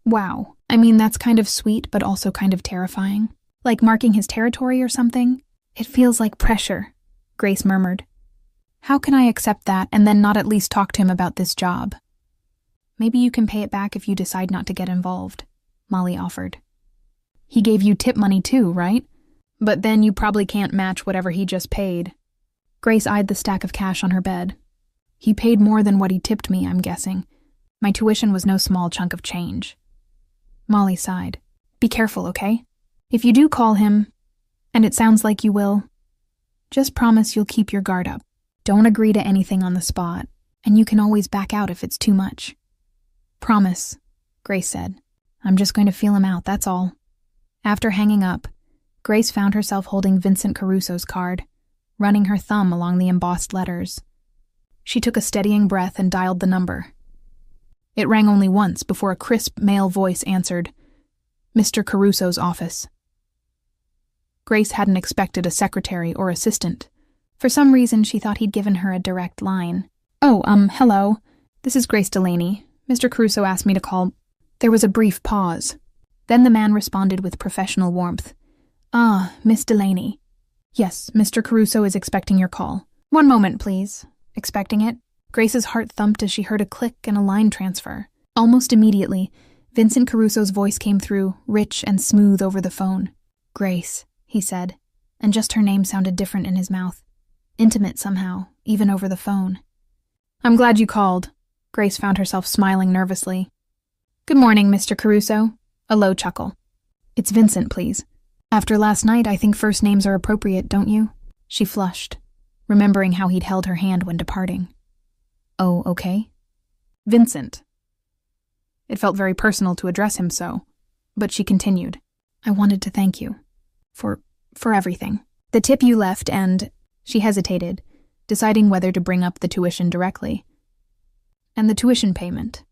Wow. I mean, that's kind of sweet but also kind of terrifying. Like marking his territory or something? It feels like pressure," Grace murmured. "How can I accept that and then not at least talk to him about this job?" "Maybe you can pay it back if you decide not to get involved," Molly offered. "He gave you tip money too, right? But then you probably can't match whatever he just paid." Grace eyed the stack of cash on her bed. "He paid more than what he tipped me, I'm guessing. My tuition was no small chunk of change." Molly sighed. "Be careful, okay? If you do call him, and it sounds like you will, just promise you'll keep your guard up. Don't agree to anything on the spot, and you can always back out if it's too much." "Promise," Grace said. "I'm just going to feel him out, that's all." After hanging up, Grace found herself holding Vincent Caruso's card, running her thumb along the embossed letters. She took a steadying breath and dialed the number. It rang only once before a crisp male voice answered, "Mr. Caruso's office." Grace hadn't expected a secretary or assistant. For some reason, she thought he'd given her a direct line. "Oh, hello. This is Grace Delaney. Mr. Caruso asked me to call. There was a brief pause. Then the man responded with professional warmth. Ah, Miss Delaney. Yes, Mr. Caruso is expecting your call. One moment, please. Expecting it? Grace's heart thumped as she heard a click and a line transfer. Almost immediately, Vincent Caruso's voice came through, rich and smooth over the phone. Grace, he said, and just her name sounded different in his mouth. Intimate somehow, even over the phone. I'm glad you called. Grace found herself smiling nervously. Good morning, Mr. Caruso. A low chuckle. It's Vincent, please. After last night, I think first names are appropriate, don't you? She flushed, remembering how he'd held her hand when departing. Oh, okay. Vincent. It felt very personal to address him so, but she continued. I wanted to thank you. For everything. The tip you left and... She hesitated, deciding whether to bring up the tuition directly. And the tuition payment,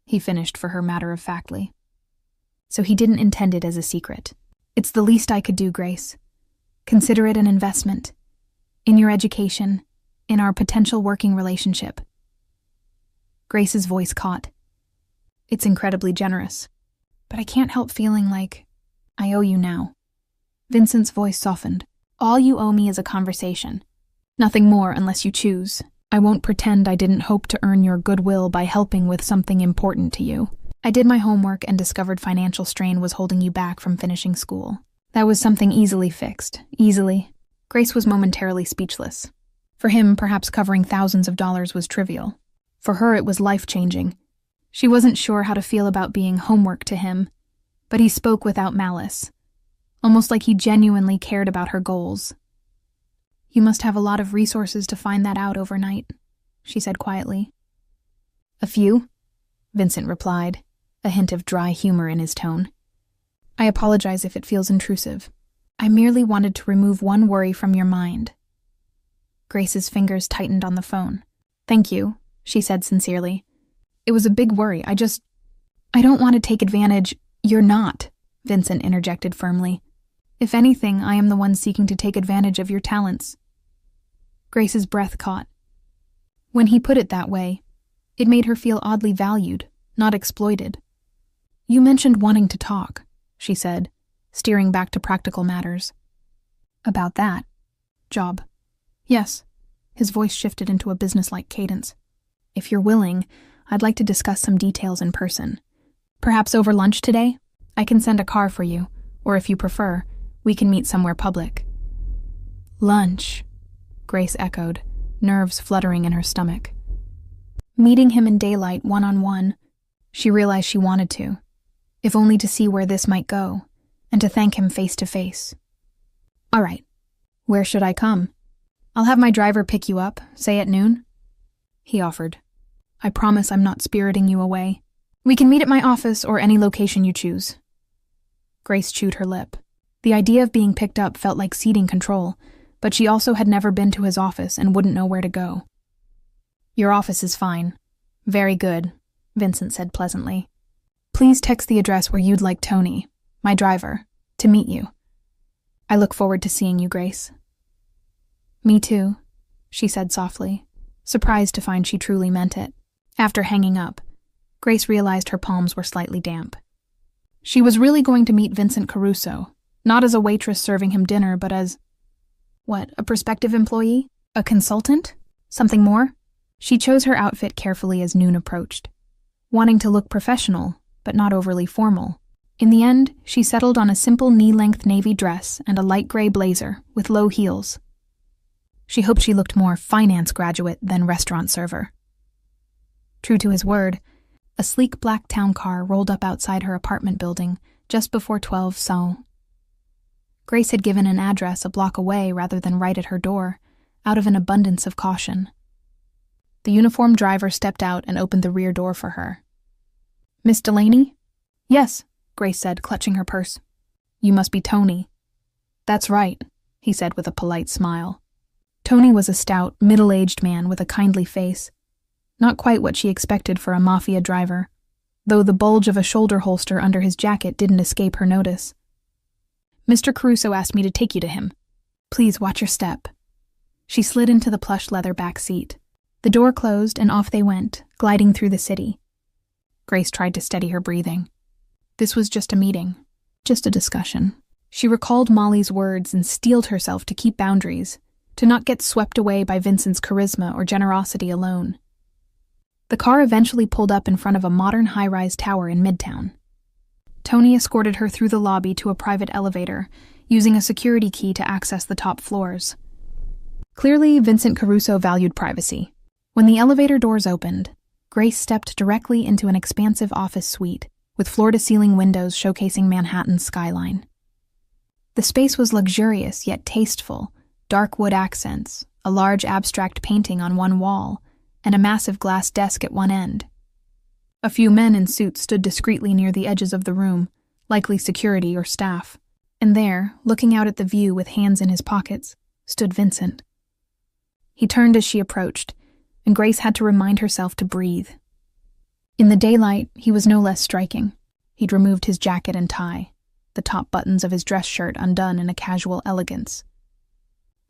he finished for her matter-of-factly. So he didn't intend it as a secret. It's the least I could do, Grace. Consider it an investment. In your education, in our potential working relationship. Grace's voice caught. It's incredibly generous, but I can't help feeling like I owe you now. Vincent's voice softened. All you owe me is a conversation. Nothing more unless you choose. I won't pretend I didn't hope to earn your goodwill by helping with something important to you. I did my homework and discovered financial strain was holding you back from finishing school. That was something easily fixed. Easily. Grace was momentarily speechless. For him, perhaps covering thousands of dollars was trivial. For her, it was life-changing. She wasn't sure how to feel about being homework to him, but he spoke without malice, almost like he genuinely cared about her goals. You must have a lot of resources to find that out overnight, she said quietly. A few, Vincent replied, a hint of dry humor in his tone. I apologize if it feels intrusive. I merely wanted to remove one worry from your mind. Grace's fingers tightened on the phone. Thank you, she said sincerely. It was a big worry. I don't want to take advantage. You're not, Vincent interjected firmly. If anything, I am the one seeking to take advantage of your talents. Grace's breath caught. When he put it that way, it made her feel oddly valued, not exploited. You mentioned wanting to talk, she said, steering back to practical matters. About that. Job. Yes. His voice shifted into a businesslike cadence. If you're willing, I'd like to discuss some details in person. Perhaps over lunch today? I can send a car for you, or if you prefer, we can meet somewhere public. Lunch, Grace echoed, nerves fluttering in her stomach. Meeting him in daylight, one-on-one, she realized she wanted to, if only to see where this might go, and to thank him face to face. All right. Where should I come? I'll have my driver pick you up, say at noon. He offered. I promise I'm not spiriting you away. We can meet at my office or any location you choose. Grace chewed her lip. The idea of being picked up felt like ceding control, but she also had never been to his office and wouldn't know where to go. Your office is fine. Very good, Vincent said pleasantly. Please text the address where you'd like Tony, my driver, to meet you. I look forward to seeing you, Grace. Me too, she said softly, surprised to find she truly meant it. After hanging up, Grace realized her palms were slightly damp. She was really going to meet Vincent Caruso, not as a waitress serving him dinner, but as... What, a prospective employee? A consultant? Something more? She chose her outfit carefully as noon approached, wanting to look professional, but not overly formal. In the end, she settled on a simple knee-length navy dress and a light gray blazer with low heels. She hoped she looked more finance graduate than restaurant server. True to his word, a sleek black town car rolled up outside her apartment building just before 12 so. Grace had given an address a block away rather than right at her door, out of an abundance of caution. The uniformed driver stepped out and opened the rear door for her. Miss Delaney? Yes, Grace said, clutching her purse. You must be Tony. That's right, he said with a polite smile. Tony was a stout, middle-aged man with a kindly face. Not quite what she expected for a Mafia driver, though the bulge of a shoulder holster under his jacket didn't escape her notice. Mr. Caruso asked me to take you to him. Please watch your step. She slid into the plush leather back seat. The door closed and off they went, gliding through the city. Grace tried to steady her breathing. This was just a meeting, just a discussion. She recalled Molly's words and steeled herself to keep boundaries, to not get swept away by Vincent's charisma or generosity alone. The car eventually pulled up in front of a modern high-rise tower in Midtown. Tony escorted her through the lobby to a private elevator, using a security key to access the top floors. Clearly, Vincent Caruso valued privacy. When the elevator doors opened, Grace stepped directly into an expansive office suite, with floor-to-ceiling windows showcasing Manhattan's skyline. The space was luxurious yet tasteful, dark wood accents, a large abstract painting on one wall, and a massive glass desk at one end. A few men in suits stood discreetly near the edges of the room, likely security or staff. And there, looking out at the view with hands in his pockets, stood Vincent. He turned as she approached, and Grace had to remind herself to breathe. In the daylight, he was no less striking. He'd removed his jacket and tie, the top buttons of his dress shirt undone in a casual elegance.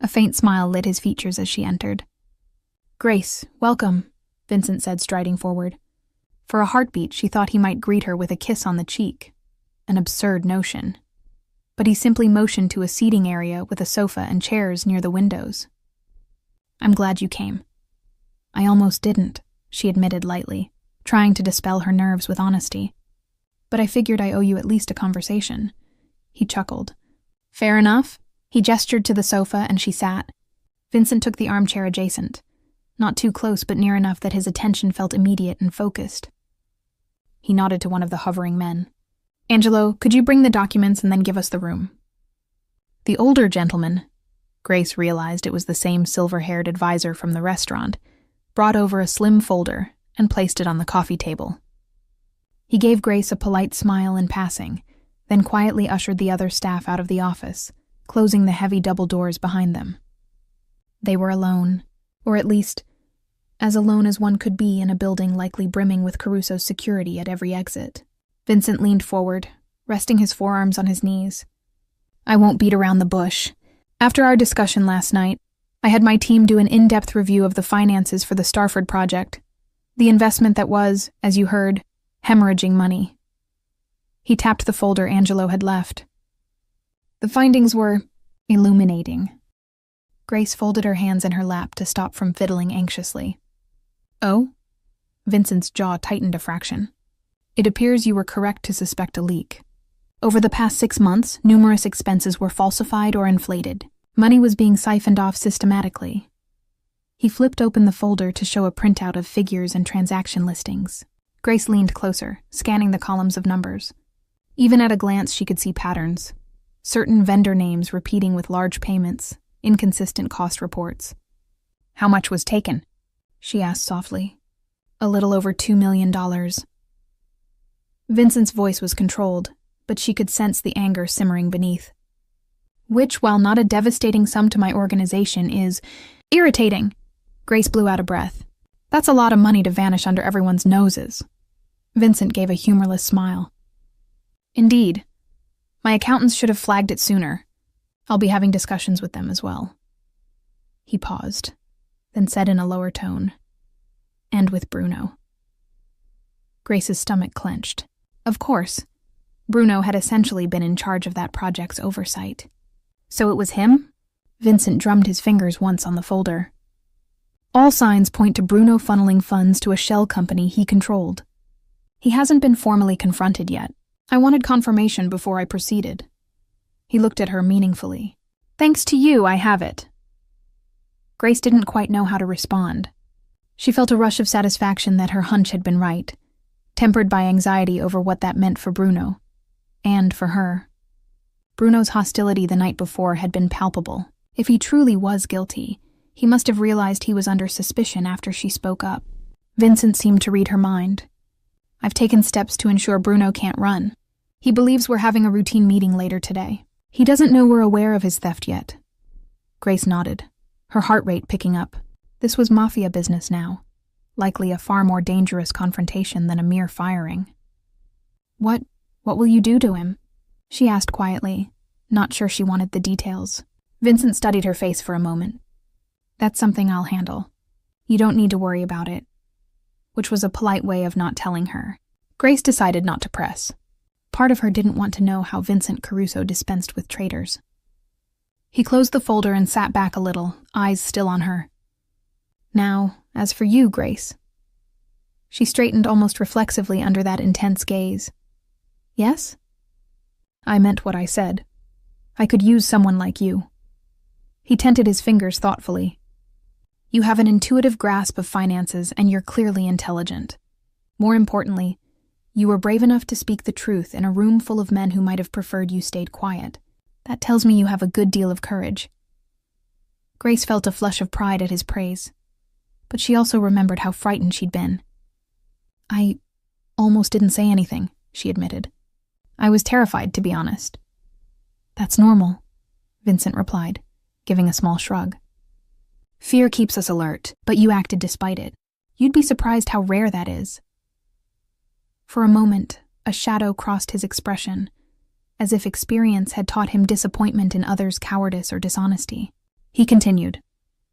A faint smile lit his features as she entered. "Grace, welcome," Vincent said, striding forward. For a heartbeat, she thought he might greet her with a kiss on the cheek. An absurd notion. But he simply motioned to a seating area with a sofa and chairs near the windows. "I'm glad you came." "I almost didn't," she admitted lightly, trying to dispel her nerves with honesty. "But I figured I owe you at least a conversation." He chuckled. "Fair enough." He gestured to the sofa and she sat. Vincent took the armchair adjacent. Not too close, but near enough that his attention felt immediate and focused. He nodded to one of the hovering men. "Angelo, could you bring the documents and then give us the room?" The older gentleman, Grace realized it was the same silver-haired advisor from the restaurant, brought over a slim folder and placed it on the coffee table. He gave Grace a polite smile in passing, then quietly ushered the other staff out of the office, closing the heavy double doors behind them. They were alone, or at least, as alone as one could be in a building likely brimming with Caruso's security at every exit. Vincent leaned forward, resting his forearms on his knees. "I won't beat around the bush. After our discussion last night, I had my team do an in-depth review of the finances for the Starford project, the investment that was, as you heard, hemorrhaging money." He tapped the folder Angelo had left. The findings were illuminating. Grace folded her hands in her lap to stop from fiddling anxiously. "Oh?" Vincent's jaw tightened a fraction. "It appears you were correct to suspect a leak. Over the past 6 months, numerous expenses were falsified or inflated. Money was being siphoned off systematically." He flipped open the folder to show a printout of figures and transaction listings. Grace leaned closer, scanning the columns of numbers. Even at a glance, she could see patterns. Certain vendor names repeating with large payments, inconsistent cost reports. "How much was taken?" she asked softly. "A little over $2 million. Vincent's voice was controlled, but she could sense the anger simmering beneath. "Which, while not a devastating sum to my organization, is irritating." Grace blew out a breath. "That's a lot of money to vanish under everyone's noses." Vincent gave a humorless smile. "Indeed. My accountants should have flagged it sooner. I'll be having discussions with them as well." He paused, then said in a lower tone, "And with Bruno." Grace's stomach clenched. Of course. Bruno had essentially been in charge of that project's oversight. So it was him? Vincent drummed his fingers once on the folder. "All signs point to Bruno funneling funds to a shell company he controlled. He hasn't been formally confronted yet. I wanted confirmation before I proceeded." He looked at her meaningfully. "Thanks to you, I have it." Grace didn't quite know how to respond. She felt a rush of satisfaction that her hunch had been right, tempered by anxiety over what that meant for Bruno. And for her. Bruno's hostility the night before had been palpable. If he truly was guilty, he must have realized he was under suspicion after she spoke up. Vincent seemed to read her mind. "I've taken steps to ensure Bruno can't run. He believes we're having a routine meeting later today. He doesn't know we're aware of his theft yet." Grace nodded, her heart rate picking up. This was Mafia business now, likely a far more dangerous confrontation than a mere firing. What will you do to him?" she asked quietly, not sure she wanted the details. Vincent studied her face for a moment. "That's something I'll handle. You don't need to worry about it, which was a polite way of not telling her. Grace decided not to press. Part of her didn't want to know how Vincent Caruso dispensed with traitors. He closed the folder and sat back a little, eyes still on her. Now, as for you, Grace. She straightened almost reflexively under that intense gaze. Yes? I meant what I said. I could use someone like you. He tented his fingers thoughtfully. You have an intuitive grasp of finances and you're clearly intelligent. More importantly, you were brave enough to speak the truth in a room full of men who might have preferred you stayed quiet. That tells me you have a good deal of courage. Grace felt a flush of pride at his praise, but she also remembered how frightened she'd been. I almost didn't say anything, she admitted. I was terrified, to be honest. That's normal, Vincent replied, giving a small shrug. Fear keeps us alert, but you acted despite it. You'd be surprised how rare that is. For a moment, a shadow crossed his expression, as if experience had taught him disappointment in others' cowardice or dishonesty. He continued,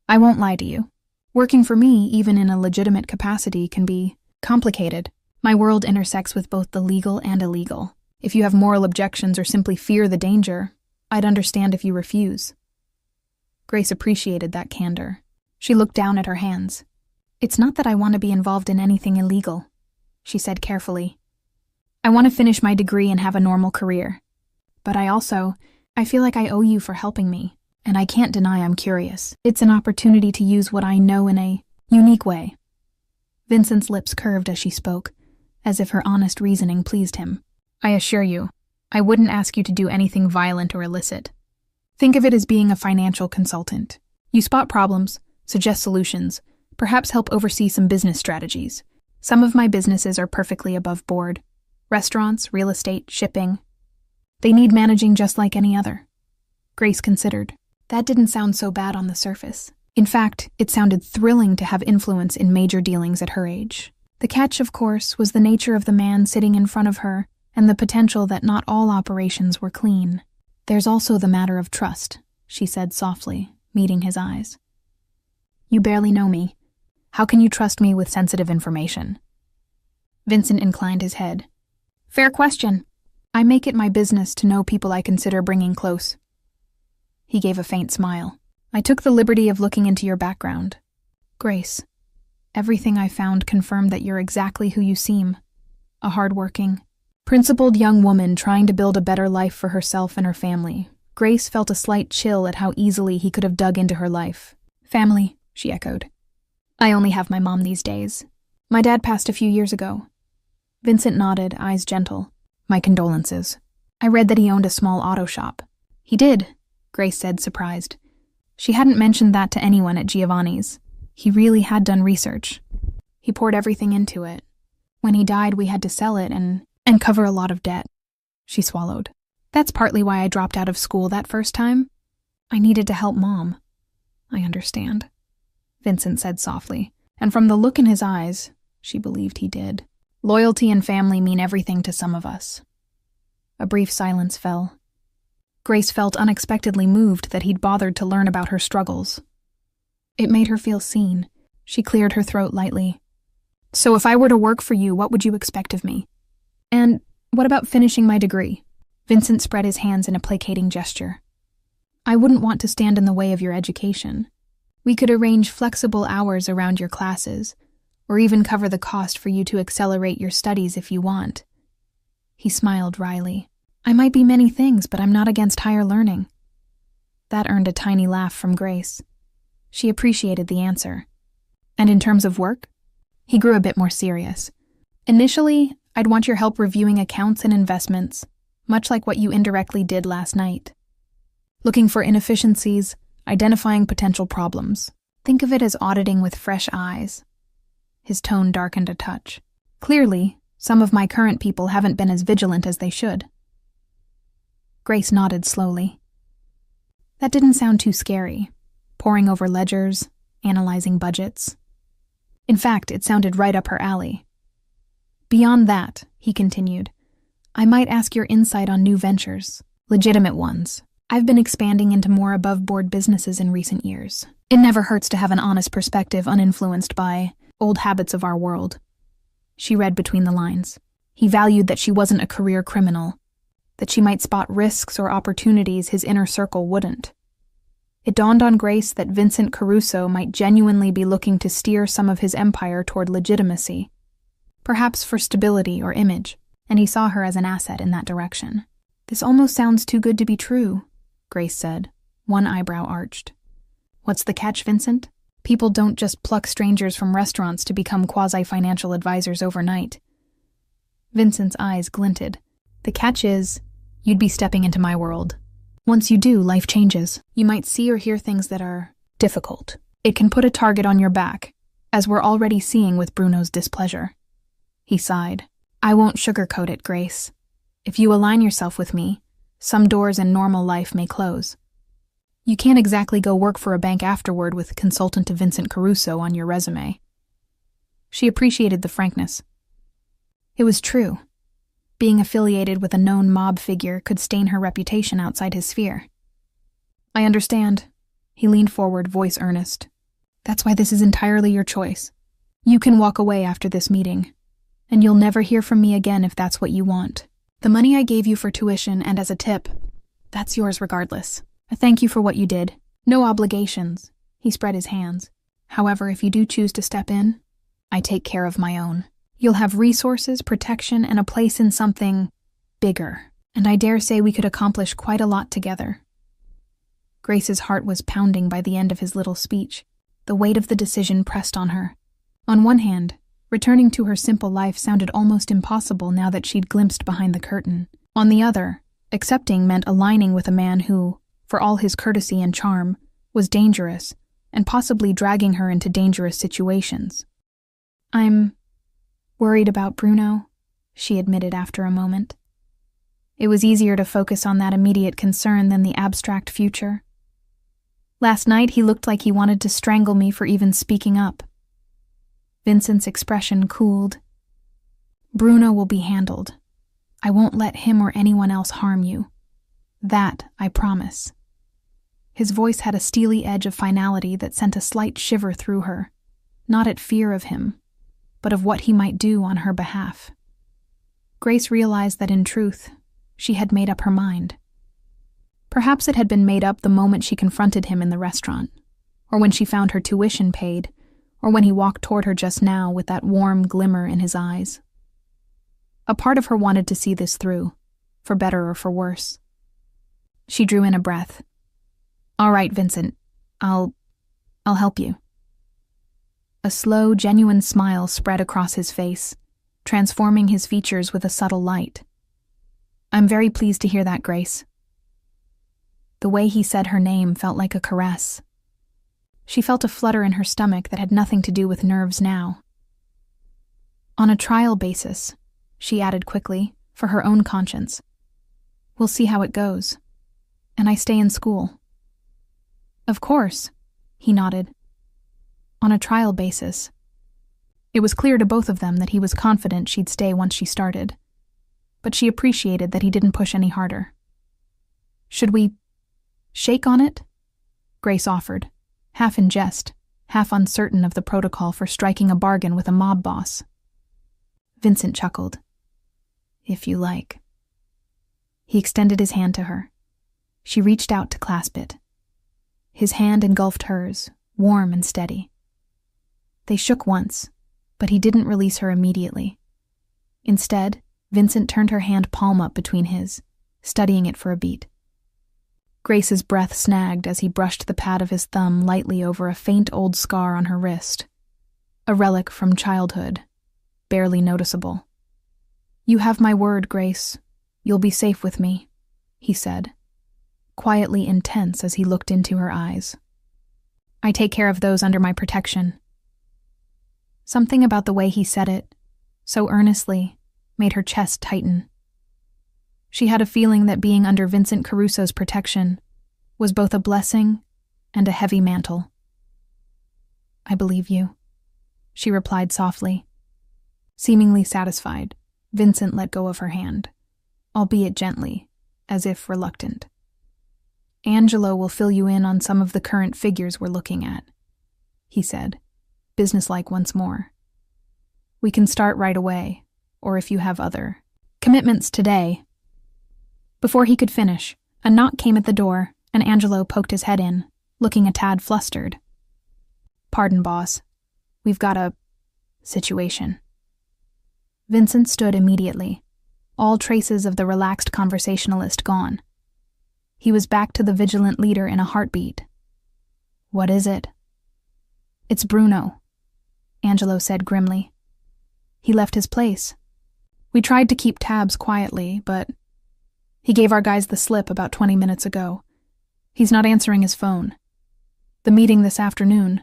I won't lie to you. Working for me, even in a legitimate capacity, can be complicated. My world intersects with both the legal and illegal. If you have moral objections or simply fear the danger, I'd understand if you refuse. Grace appreciated that candor. She looked down at her hands. It's not that I want to be involved in anything illegal, she said carefully. I want to finish my degree and have a normal career. But I feel like I owe you for helping me, and I can't deny I'm curious. It's an opportunity to use what I know in a unique way. Vincent's lips curved as she spoke, as if her honest reasoning pleased him. I assure you, I wouldn't ask you to do anything violent or illicit. Think of it as being a financial consultant. You spot problems, suggest solutions, perhaps help oversee some business strategies. Some of my businesses are perfectly above board. Restaurants, real estate, shipping. They need managing just like any other. Grace considered. That didn't sound so bad on the surface. In fact, it sounded thrilling to have influence in major dealings at her age. The catch, of course, was the nature of the man sitting in front of her and the potential that not all operations were clean. There's also the matter of trust, she said softly, meeting his eyes. You barely know me. How can you trust me with sensitive information? Vincent inclined his head. Fair question. I make it my business to know people I consider bringing close. He gave a faint smile. I took the liberty of looking into your background. Grace, everything I found confirmed that you're exactly who you seem. A hardworking, principled young woman trying to build a better life for herself and her family. Grace felt a slight chill at how easily he could have dug into her life. Family, she echoed. I only have my mom these days. My dad passed a few years ago. Vincent nodded, eyes gentle. My condolences. I read that he owned a small auto shop. He did, Grace said, surprised. She hadn't mentioned that to anyone at Giovanni's. He really had done research. He poured everything into it. When he died, we had to sell it and cover a lot of debt. She swallowed. That's partly why I dropped out of school that first time. I needed to help Mom. I understand, Vincent said softly, and from the look in his eyes, she believed he did. Loyalty and family mean everything to some of us. A brief silence fell. Grace felt unexpectedly moved that he'd bothered to learn about her struggles. It made her feel seen. She cleared her throat lightly. So if I were to work for you, what would you expect of me? And what about finishing my degree? Vincent spread his hands in a placating gesture. I wouldn't want to stand in the way of your education. We could arrange flexible hours around your classes, or even cover the cost for you to accelerate your studies if you want. He smiled wryly. I might be many things, but I'm not against higher learning. That earned a tiny laugh from Grace. She appreciated the answer. And in terms of work? He grew a bit more serious. Initially, I'd want your help reviewing accounts and investments, much like what you indirectly did last night. Looking for inefficiencies, identifying potential problems. Think of it as auditing with fresh eyes. His tone darkened a touch. Clearly, some of my current people haven't been as vigilant as they should. Grace nodded slowly. That didn't sound too scary. Poring over ledgers, analyzing budgets. In fact, it sounded right up her alley. Beyond that, he continued, I might ask your insight on new ventures, legitimate ones. I've been expanding into more above-board businesses in recent years. It never hurts to have an honest perspective uninfluenced by old habits of our world. She read between the lines. He valued that she wasn't a career criminal, that she might spot risks or opportunities his inner circle wouldn't. It dawned on Grace that Vincent Caruso might genuinely be looking to steer some of his empire toward legitimacy, perhaps for stability or image, and he saw her as an asset in that direction. "This almost sounds too good to be true," Grace said, one eyebrow arched. "What's the catch, Vincent? People don't just pluck strangers from restaurants to become quasi-financial advisors overnight." Vincent's eyes glinted. "The catch is, you'd be stepping into my world. Once you do, life changes. You might see or hear things that are difficult. It can put a target on your back, as we're already seeing with Bruno's displeasure." He sighed. "I won't sugarcoat it, Grace. If you align yourself with me, some doors in normal life may close. You can't exactly go work for a bank afterward with consultant to Vincent Caruso on your resume." She appreciated the frankness. It was true. Being affiliated with a known mob figure could stain her reputation outside his sphere. "I understand." He leaned forward, voice earnest. "That's why this is entirely your choice. You can walk away after this meeting, and you'll never hear from me again if that's what you want. The money I gave you for tuition and as a tip, that's yours regardless. I thank you for what you did. No obligations." He spread his hands. "However, if you do choose to step in, I take care of my own. You'll have resources, protection, and a place in something bigger, and I dare say we could accomplish quite a lot together." Grace's heart was pounding by the end of his little speech. The weight of the decision pressed on her. On one hand, returning to her simple life sounded almost impossible now that she'd glimpsed behind the curtain. On the other, accepting meant aligning with a man who, for all his courtesy and charm, was dangerous, and possibly dragging her into dangerous situations. "I'm worried about Bruno," she admitted after a moment. It was easier to focus on that immediate concern than the abstract future. "Last night he looked like he wanted to strangle me for even speaking up." Vincent's expression cooled. "Bruno will be handled. I won't let him or anyone else harm you. That I promise." His voice had a steely edge of finality that sent a slight shiver through her, not at fear of him, but of what he might do on her behalf. Grace realized that in truth, she had made up her mind. Perhaps it had been made up the moment she confronted him in the restaurant, or when she found her tuition paid, or when he walked toward her just now with that warm glimmer in his eyes. A part of her wanted to see this through, for better or for worse. She drew in a breath. "All right, Vincent, I'll help you." A slow, genuine smile spread across his face, transforming his features with a subtle light. "I'm very pleased to hear that, Grace." The way he said her name felt like a caress. She felt a flutter in her stomach that had nothing to do with nerves now. "On a trial basis," she added quickly, for her own conscience. "We'll see how it goes. And I stay in school." "Of course," he nodded. "On a trial basis." It was clear to both of them that he was confident she'd stay once she started, but she appreciated that he didn't push any harder. "Should we shake on it?" Grace offered, half in jest, half uncertain of the protocol for striking a bargain with a mob boss. Vincent chuckled. "If you like." He extended his hand to her. She reached out to clasp it. His hand engulfed hers, warm and steady. They shook once, but he didn't release her immediately. Instead, Vincent turned her hand palm up between his, studying it for a beat. Grace's breath snagged as he brushed the pad of his thumb lightly over a faint old scar on her wrist, a relic from childhood, barely noticeable. "You have my word, Grace. You'll be safe with me," he said, quietly intense as he looked into her eyes. "I take care of those under my protection." Something about the way he said it, so earnestly, made her chest tighten. She had a feeling that being under Vincent Caruso's protection was both a blessing and a heavy mantle. "I believe you," she replied softly. Seemingly satisfied, Vincent let go of her hand, albeit gently, as if reluctant. Angelo will fill you in on some of the current figures we're looking at, he said, businesslike once more. We can start right away, or if you have other commitments today. Before he could finish, a knock came at the door, and Angelo poked his head in, looking a tad flustered. Pardon, boss. We've got a situation. Vincent stood immediately, all traces of the relaxed conversationalist gone. He was back to the vigilant leader in a heartbeat. What is it? It's Bruno, Angelo said grimly. He left his place. We tried to keep tabs quietly, but he gave our guys the slip about 20 minutes ago. He's not answering his phone. The meeting this afternoon.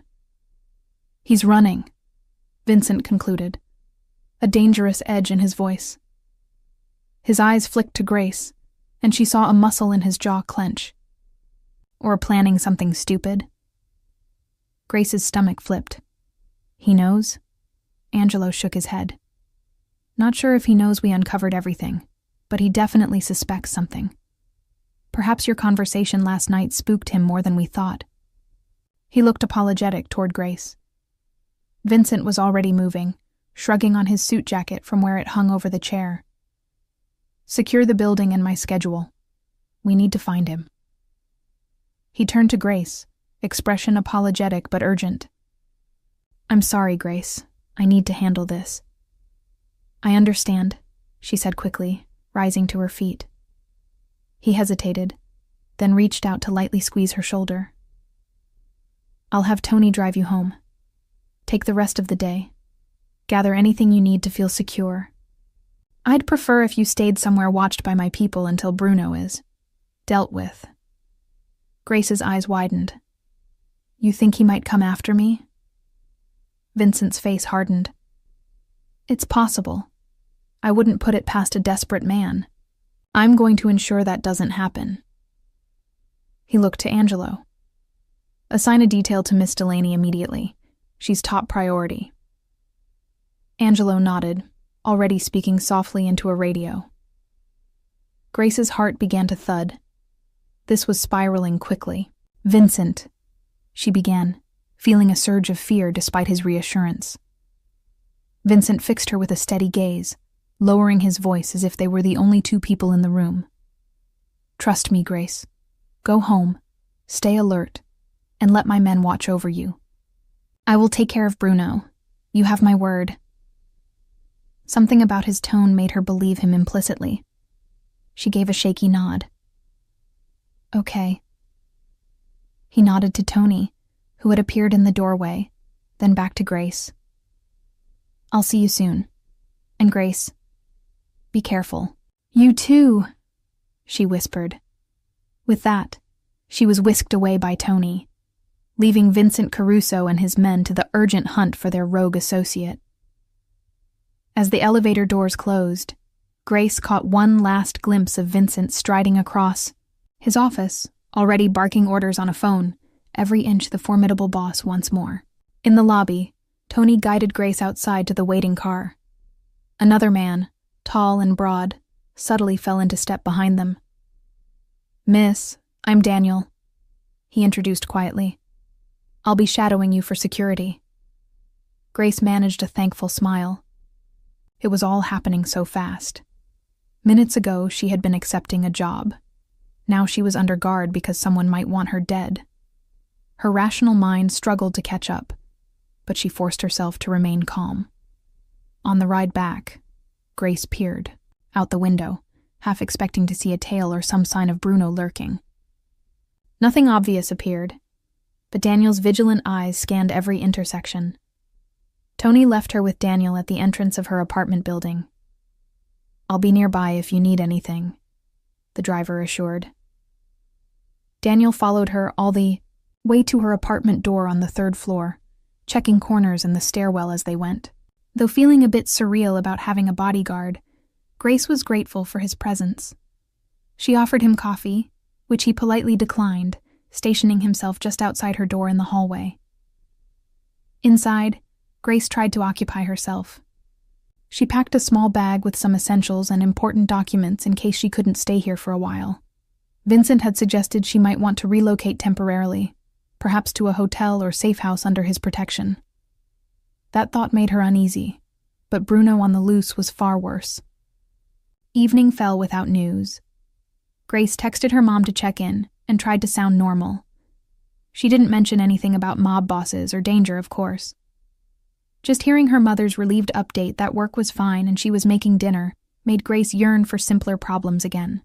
He's running, Vincent concluded, a dangerous edge in his voice. His eyes flicked to Grace, and she saw a muscle in his jaw clench. Or planning something stupid? Grace's stomach flipped. He knows? Angelo shook his head. Not sure if he knows we uncovered everything, but he definitely suspects something. Perhaps your conversation last night spooked him more than we thought. He looked apologetic toward Grace. Vincent was already moving, shrugging on his suit jacket from where it hung over the chair. Secure the building and my schedule. We need to find him. He turned to Grace, expression apologetic but urgent. I'm sorry, Grace. I need to handle this. I understand, she said quickly, rising to her feet. He hesitated, then reached out to lightly squeeze her shoulder. I'll have Tony drive you home. Take the rest of the day. Gather anything you need to feel secure. I'd prefer if you stayed somewhere watched by my people until Bruno is dealt with. Grace's eyes widened. You think he might come after me? Vincent's face hardened. It's possible. I wouldn't put it past a desperate man. I'm going to ensure that doesn't happen. He looked to Angelo. Assign a detail to Miss Delaney immediately. She's top priority. Angelo nodded, already speaking softly into a radio. Grace's heart began to thud. This was spiraling quickly. Vincent, she began, feeling a surge of fear despite his reassurance. Vincent fixed her with a steady gaze, lowering his voice as if they were the only two people in the room. Trust me, Grace. Go home, stay alert, and let my men watch over you. I will take care of Bruno. You have my word. Something about his tone made her believe him implicitly. She gave a shaky nod. Okay. He nodded to Tony, who had appeared in the doorway, then back to Grace. I'll see you soon. And Grace, be careful. You too, she whispered. With that, she was whisked away by Tony, leaving Vincent Caruso and his men to the urgent hunt for their rogue associate. As the elevator doors closed, Grace caught one last glimpse of Vincent striding across his office, already barking orders on a phone, every inch the formidable boss once more. In the lobby, Tony guided Grace outside to the waiting car. Another man, tall and broad, subtly fell into step behind them. Miss, I'm Daniel, he introduced quietly. I'll be shadowing you for security. Grace managed a thankful smile. It was all happening so fast. Minutes ago, she had been accepting a job. Now she was under guard because someone might want her dead. Her rational mind struggled to catch up, but she forced herself to remain calm. On the ride back, Grace peered out the window, half expecting to see a tail or some sign of Bruno lurking. Nothing obvious appeared, but Daniel's vigilant eyes scanned every intersection. Tony left her with Daniel at the entrance of her apartment building. I'll be nearby if you need anything, the driver assured. Daniel followed her all the way to her apartment door on the 3rd floor, checking corners in the stairwell as they went. Though feeling a bit surreal about having a bodyguard, Grace was grateful for his presence. She offered him coffee, which he politely declined, stationing himself just outside her door in the hallway. Inside, Grace tried to occupy herself. She packed a small bag with some essentials and important documents in case she couldn't stay here for a while. Vincent had suggested she might want to relocate temporarily, perhaps to a hotel or safe house under his protection. That thought made her uneasy, but Bruno on the loose was far worse. Evening fell without news. Grace texted her mom to check in and tried to sound normal. She didn't mention anything about mob bosses or danger, of course. Just hearing her mother's relieved update that work was fine and she was making dinner made Grace yearn for simpler problems again.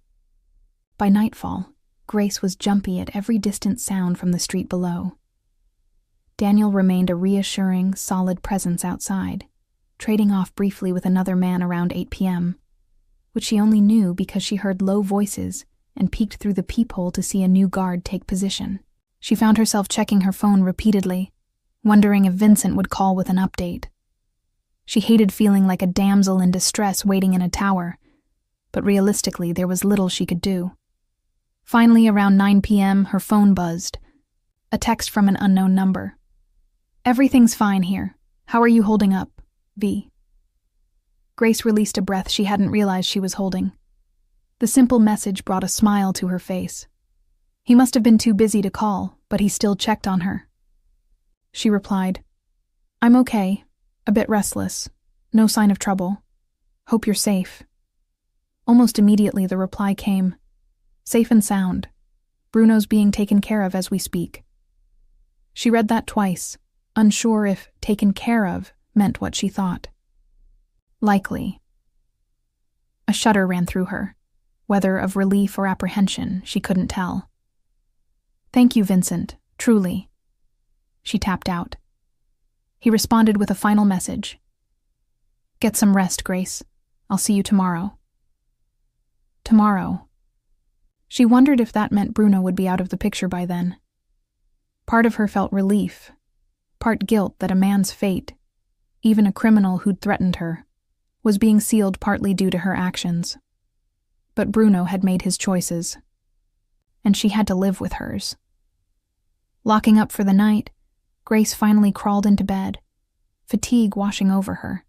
By nightfall, Grace was jumpy at every distant sound from the street below. Daniel remained a reassuring, solid presence outside, trading off briefly with another man around 8 p.m., which she only knew because she heard low voices and peeked through the peephole to see a new guard take position. She found herself checking her phone repeatedly, wondering if Vincent would call with an update. She hated feeling like a damsel in distress waiting in a tower, but realistically there was little she could do. Finally, around 9 p.m., her phone buzzed. A text from an unknown number. "Everything's fine here. How are you holding up, V?" Grace released a breath she hadn't realized she was holding. The simple message brought a smile to her face. He must have been too busy to call, but he still checked on her. She replied, "I'm okay. A bit restless. No sign of trouble. Hope you're safe." Almost immediately the reply came, "Safe and sound. Bruno's being taken care of as we speak." She read that twice, unsure if "taken care of" meant what she thought. Likely. A shudder ran through her, whether of relief or apprehension, she couldn't tell. "Thank you, Vincent, truly." She tapped out. He responded with a final message. "Get some rest, Grace. I'll see you tomorrow." Tomorrow. She wondered if that meant Bruno would be out of the picture by then. Part of her felt relief, part guilt that a man's fate, even a criminal who'd threatened her, was being sealed partly due to her actions. But Bruno had made his choices, and she had to live with hers. Locking up for the night, Grace finally crawled into bed, fatigue washing over her.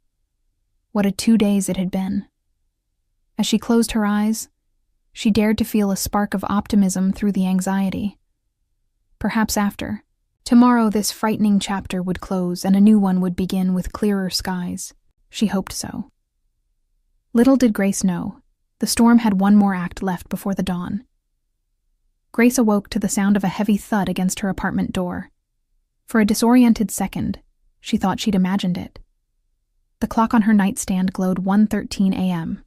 What a 2 days it had been. As she closed her eyes, she dared to feel a spark of optimism through the anxiety. Perhaps tomorrow this frightening chapter would close and a new one would begin with clearer skies. She hoped so. Little did Grace know, the storm had one more act left before the dawn. Grace awoke to the sound of a heavy thud against her apartment door. For a disoriented second, she thought she'd imagined it. The clock on her nightstand glowed 1:13 a.m.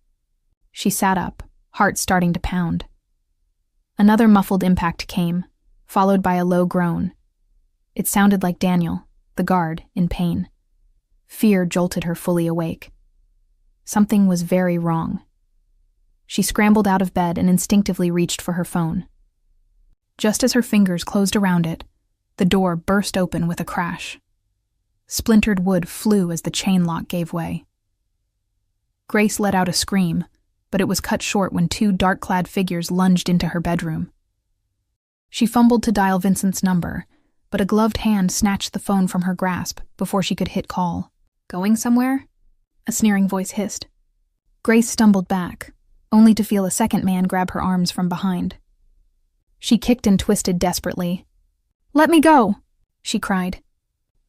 She sat up, heart starting to pound. Another muffled impact came, followed by a low groan. It sounded like Daniel, the guard, in pain. Fear jolted her fully awake. Something was very wrong. She scrambled out of bed and instinctively reached for her phone. Just as her fingers closed around it, the door burst open with a crash. Splintered wood flew as the chain lock gave way. Grace let out a scream, but it was cut short when 2 dark-clad figures lunged into her bedroom. She fumbled to dial Vincent's number, but a gloved hand snatched the phone from her grasp before she could hit call. "Going somewhere?" a sneering voice hissed. Grace stumbled back, only to feel a second man grab her arms from behind. She kicked and twisted desperately. "Let me go!" she cried.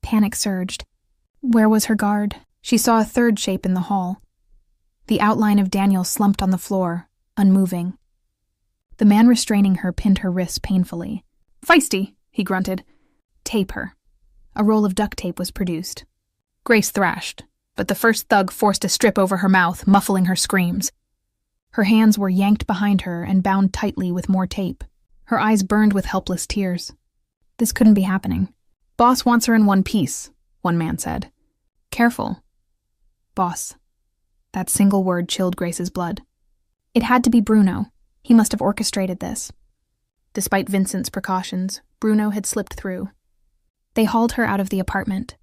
Panic surged. Where was her guard? She saw a third shape in the hall. The outline of Daniel slumped on the floor, unmoving. The man restraining her pinned her wrists painfully. "Feisty," he grunted. "Tape her." A roll of duct tape was produced. Grace thrashed, but the first thug forced a strip over her mouth, muffling her screams. Her hands were yanked behind her and bound tightly with more tape. Her eyes burned with helpless tears. This couldn't be happening. "Boss wants her in one piece," one man said. "Careful." Boss. That single word chilled Grace's blood. It had to be Bruno. He must have orchestrated this. Despite Vincent's precautions, Bruno had slipped through. They hauled her out of the apartment.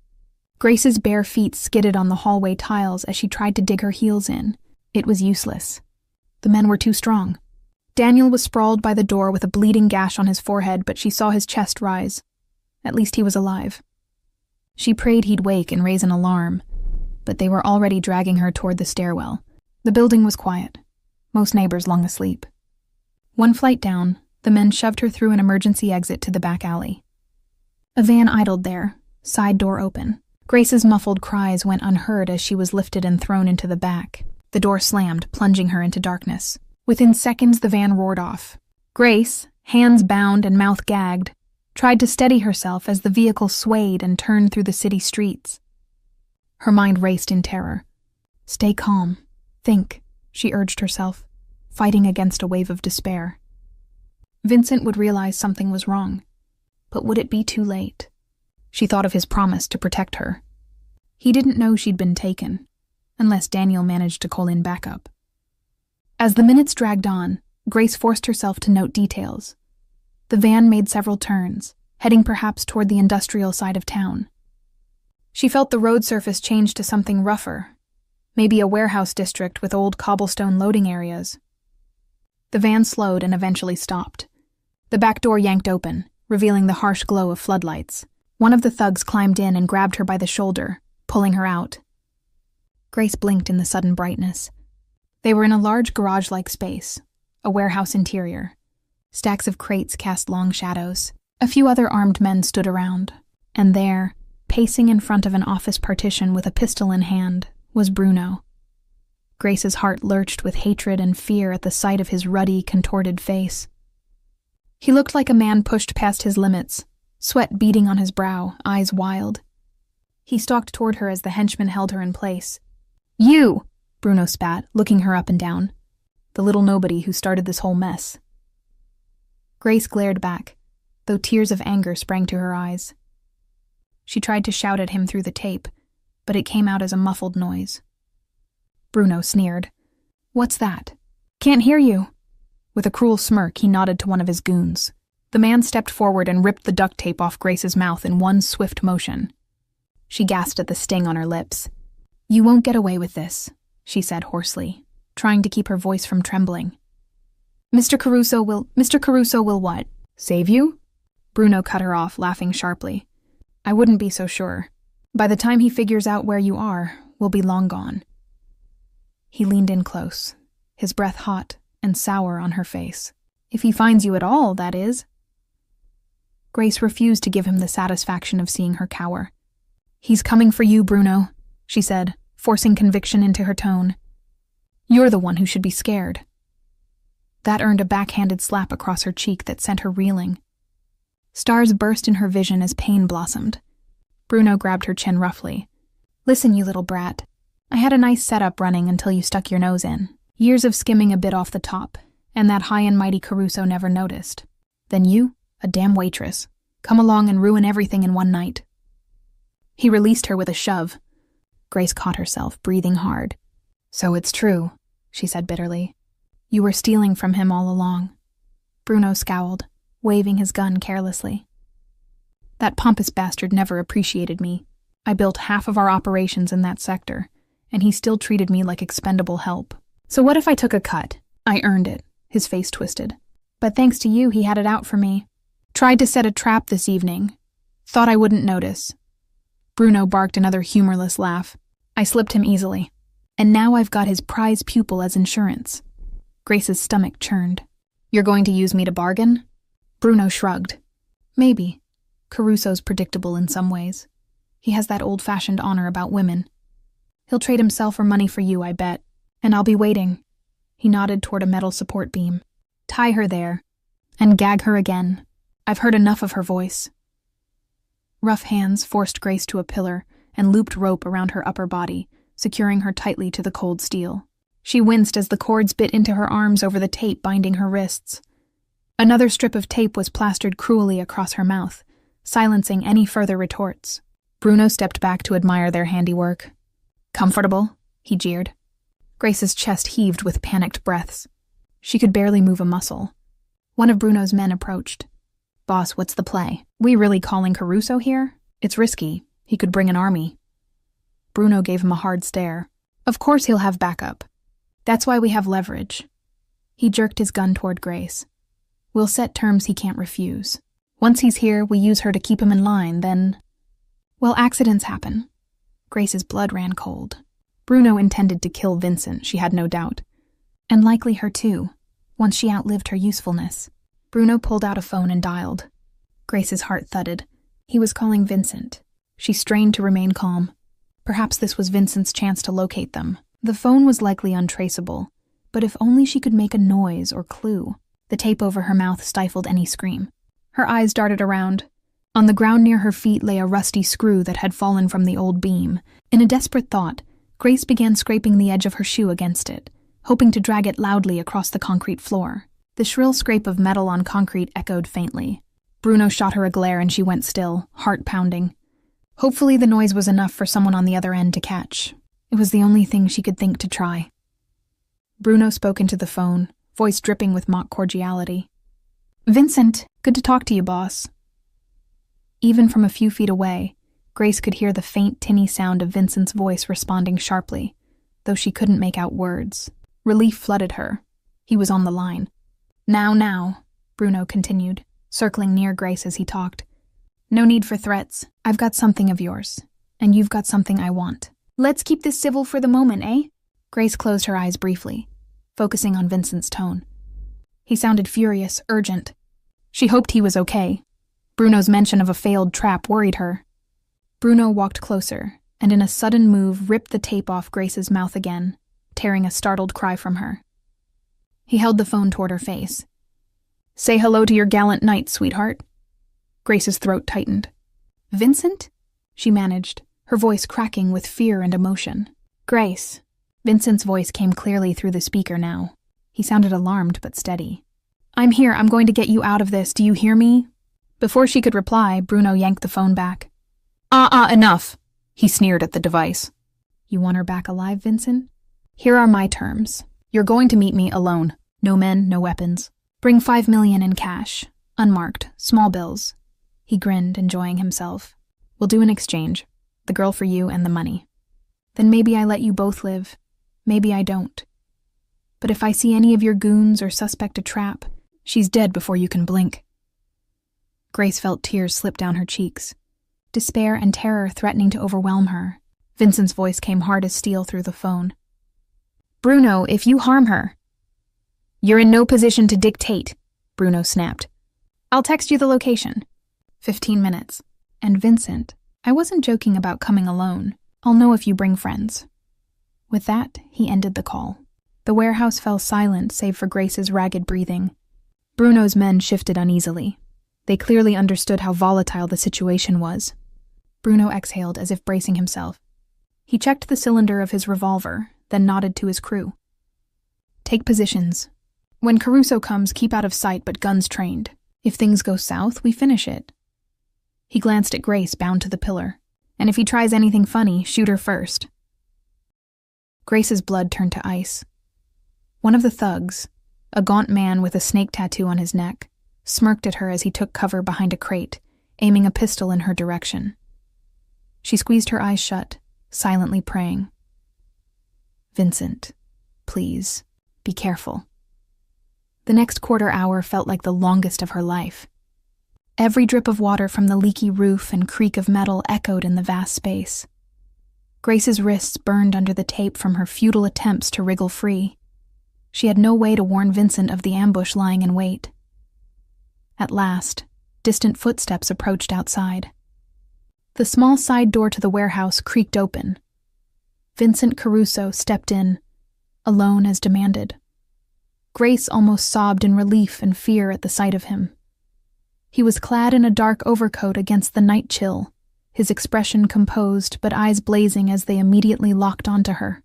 Grace's bare feet skidded on the hallway tiles as she tried to dig her heels in. It was useless. The men were too strong. Daniel was sprawled by the door with a bleeding gash on his forehead, but she saw his chest rise. At least he was alive. She prayed he'd wake and raise an alarm, but they were already dragging her toward the stairwell. The building was quiet, most neighbors long asleep. One flight down, The men shoved her through an emergency exit to the back alley. A van idled there, side door open. Grace's muffled cries went unheard as she was lifted and thrown into the back. The door slammed, plunging her into darkness. Within seconds, the van roared off. Grace, hands bound and mouth gagged, tried to steady herself as the vehicle swayed and turned through the city streets. Her mind raced in terror. Stay calm. Think, she urged herself, fighting against a wave of despair. Vincent would realize something was wrong. But would it be too late? She thought of his promise to protect her. He didn't know she'd been taken, unless Daniel managed to call in backup. As the minutes dragged on, Grace forced herself to note details. The van made several turns, heading perhaps toward the industrial side of town. She felt the road surface change to something rougher, maybe a warehouse district with old cobblestone loading areas. The van slowed and eventually stopped. The back door yanked open, revealing the harsh glow of floodlights. One of the thugs climbed in and grabbed her by the shoulder, pulling her out. Grace blinked in the sudden brightness. They were in a large garage-like space, a warehouse interior. Stacks of crates cast long shadows. A few other armed men stood around, and there, pacing in front of an office partition with a pistol in hand, was Bruno. Grace's heart lurched with hatred and fear at the sight of his ruddy, contorted face. He looked like a man pushed past his limits, sweat beading on his brow, eyes wild. He stalked toward her as the henchman held her in place. "You!" Bruno spat, looking her up and down. The little nobody who started this whole mess. Grace glared back, though tears of anger sprang to her eyes. She tried to shout at him through the tape, but it came out as a muffled noise. Bruno sneered. "What's that?" "Can't hear you." With a cruel smirk, he nodded to one of his goons. The man stepped forward and ripped the duct tape off Grace's mouth in one swift motion. She gasped at the sting on her lips. "You won't get away with this," she said hoarsely, trying to keep her voice from trembling. Mr. Caruso will what? Save you?" Bruno cut her off, laughing sharply. "I wouldn't be so sure. By the time he figures out where you are, we'll be long gone." He leaned in close, his breath hot and sour on her face. "If he finds you at all, that is." Grace refused to give him the satisfaction of seeing her cower. "He's coming for you, Bruno," she said, forcing conviction into her tone. "You're the one who should be scared." That earned a backhanded slap across her cheek that sent her reeling. Stars burst in her vision as pain blossomed. Bruno grabbed her chin roughly. "Listen, you little brat. I had a nice setup running until you stuck your nose in. Years of skimming a bit off the top, and that high and mighty Caruso never noticed. Then you, a damn waitress, come along and ruin everything in one night." He released her with a shove. Grace caught herself, breathing hard. "So it's true," she said bitterly. "You were stealing from him all along." Bruno scowled, waving his gun carelessly. "That pompous bastard never appreciated me. I built half of our operations in that sector, and he still treated me like expendable help. So what if I took a cut? I earned it," his face twisted. "But thanks to you, he had it out for me. Tried to set a trap this evening. Thought I wouldn't notice." Bruno barked another humorless laugh. "I slipped him easily. And now I've got his prize pupil as insurance." Grace's stomach churned. "You're going to use me to bargain?" Bruno shrugged. "Maybe. Caruso's predictable in some ways. He has that old-fashioned honor about women. He'll trade himself or money for you, I bet. And I'll be waiting." He nodded toward a metal support beam. "Tie her there. And gag her again. I've heard enough of her voice." Rough hands forced Grace to a pillar and looped rope around her upper body, securing her tightly to the cold steel. She winced as the cords bit into her arms over the tape binding her wrists. Another strip of tape was plastered cruelly across her mouth, silencing any further retorts. Bruno stepped back to admire their handiwork. "Comfortable?" he jeered. Grace's chest heaved with panicked breaths. She could barely move a muscle. One of Bruno's men approached. "Boss, what's the play? We really calling Caruso here? It's risky. He could bring an army." Bruno gave him a hard stare. "Of course he'll have backup. That's why we have leverage." He jerked his gun toward Grace. "We'll set terms he can't refuse. Once he's here, we use her to keep him in line, then..." Well, accidents happen. Grace's blood ran cold. Bruno intended to kill Vincent, she had no doubt. And likely her too, once she outlived her usefulness. Bruno pulled out a phone and dialed. Grace's heart thudded. He was calling Vincent. She strained to remain calm. Perhaps this was Vincent's chance to locate them. The phone was likely untraceable, but if only she could make a noise or clue. The tape over her mouth stifled any scream. Her eyes darted around. On the ground near her feet lay a rusty screw that had fallen from the old beam. In a desperate thought, Grace began scraping the edge of her shoe against it, hoping to drag it loudly across the concrete floor. The shrill scrape of metal on concrete echoed faintly. Bruno shot her a glare and she went still, heart pounding. Hopefully the noise was enough for someone on the other end to catch. It was the only thing she could think to try. Bruno spoke into the phone, voice dripping with mock cordiality. "Vincent, good to talk to you, boss." Even from a few feet away, Grace could hear the faint, tinny sound of Vincent's voice responding sharply, though she couldn't make out words. Relief flooded her. He was on the line. Now, Bruno continued, circling near Grace as he talked. "No need for threats. I've got something of yours, and you've got something I want. Let's keep this civil for the moment, eh?" Grace closed her eyes briefly, focusing on Vincent's tone. He sounded furious, urgent. She hoped he was okay. Bruno's mention of a failed trap worried her. Bruno walked closer, and in a sudden move ripped the tape off Grace's mouth again, tearing a startled cry from her. He held the phone toward her face. "Say hello to your gallant knight, sweetheart." Grace's throat tightened. "Vincent?" she managed, her voice cracking with fear and emotion. "Grace." Vincent's voice came clearly through the speaker now. He sounded alarmed but steady. "I'm here. I'm going to get you out of this. Do you hear me?" Before she could reply, Bruno yanked the phone back. Enough," he sneered at the device. "You want her back alive, Vincent? Here are my terms. You're going to meet me alone. No men, no weapons. Bring $5 million in cash. Unmarked, small bills." He grinned, enjoying himself. "We'll do an exchange. The girl for you and the money. Then maybe I let you both live. Maybe I don't. But if I see any of your goons or suspect a trap, she's dead before you can blink." Grace felt tears slip down her cheeks, despair and terror threatening to overwhelm her. Vincent's voice came hard as steel through the phone. "Bruno, if you harm her—" "You're in no position to dictate," Bruno snapped. "I'll text you the location." 15 minutes. "And Vincent, I wasn't joking about coming alone. I'll know if you bring friends." With that, he ended the call. The warehouse fell silent save for Grace's ragged breathing. Bruno's men shifted uneasily. They clearly understood how volatile the situation was. Bruno exhaled as if bracing himself. He checked the cylinder of his revolver, then nodded to his crew. "Take positions. When Caruso comes, keep out of sight but guns trained. If things go south, we finish it." He glanced at Grace, bound to the pillar. "And if he tries anything funny, shoot her first." Grace's blood turned to ice. One of the thugs, a gaunt man with a snake tattoo on his neck, smirked at her as he took cover behind a crate, aiming a pistol in her direction. She squeezed her eyes shut, silently praying. "Vincent, please, be careful." The next quarter hour felt like the longest of her life. Every drip of water from the leaky roof and creak of metal echoed in the vast space. Grace's wrists burned under the tape from her futile attempts to wriggle free. She had no way to warn Vincent of the ambush lying in wait. At last, distant footsteps approached outside. The small side door to the warehouse creaked open. Vincent Caruso stepped in, alone as demanded. Grace almost sobbed in relief and fear at the sight of him. He was clad in a dark overcoat against the night chill, his expression composed but eyes blazing as they immediately locked onto her.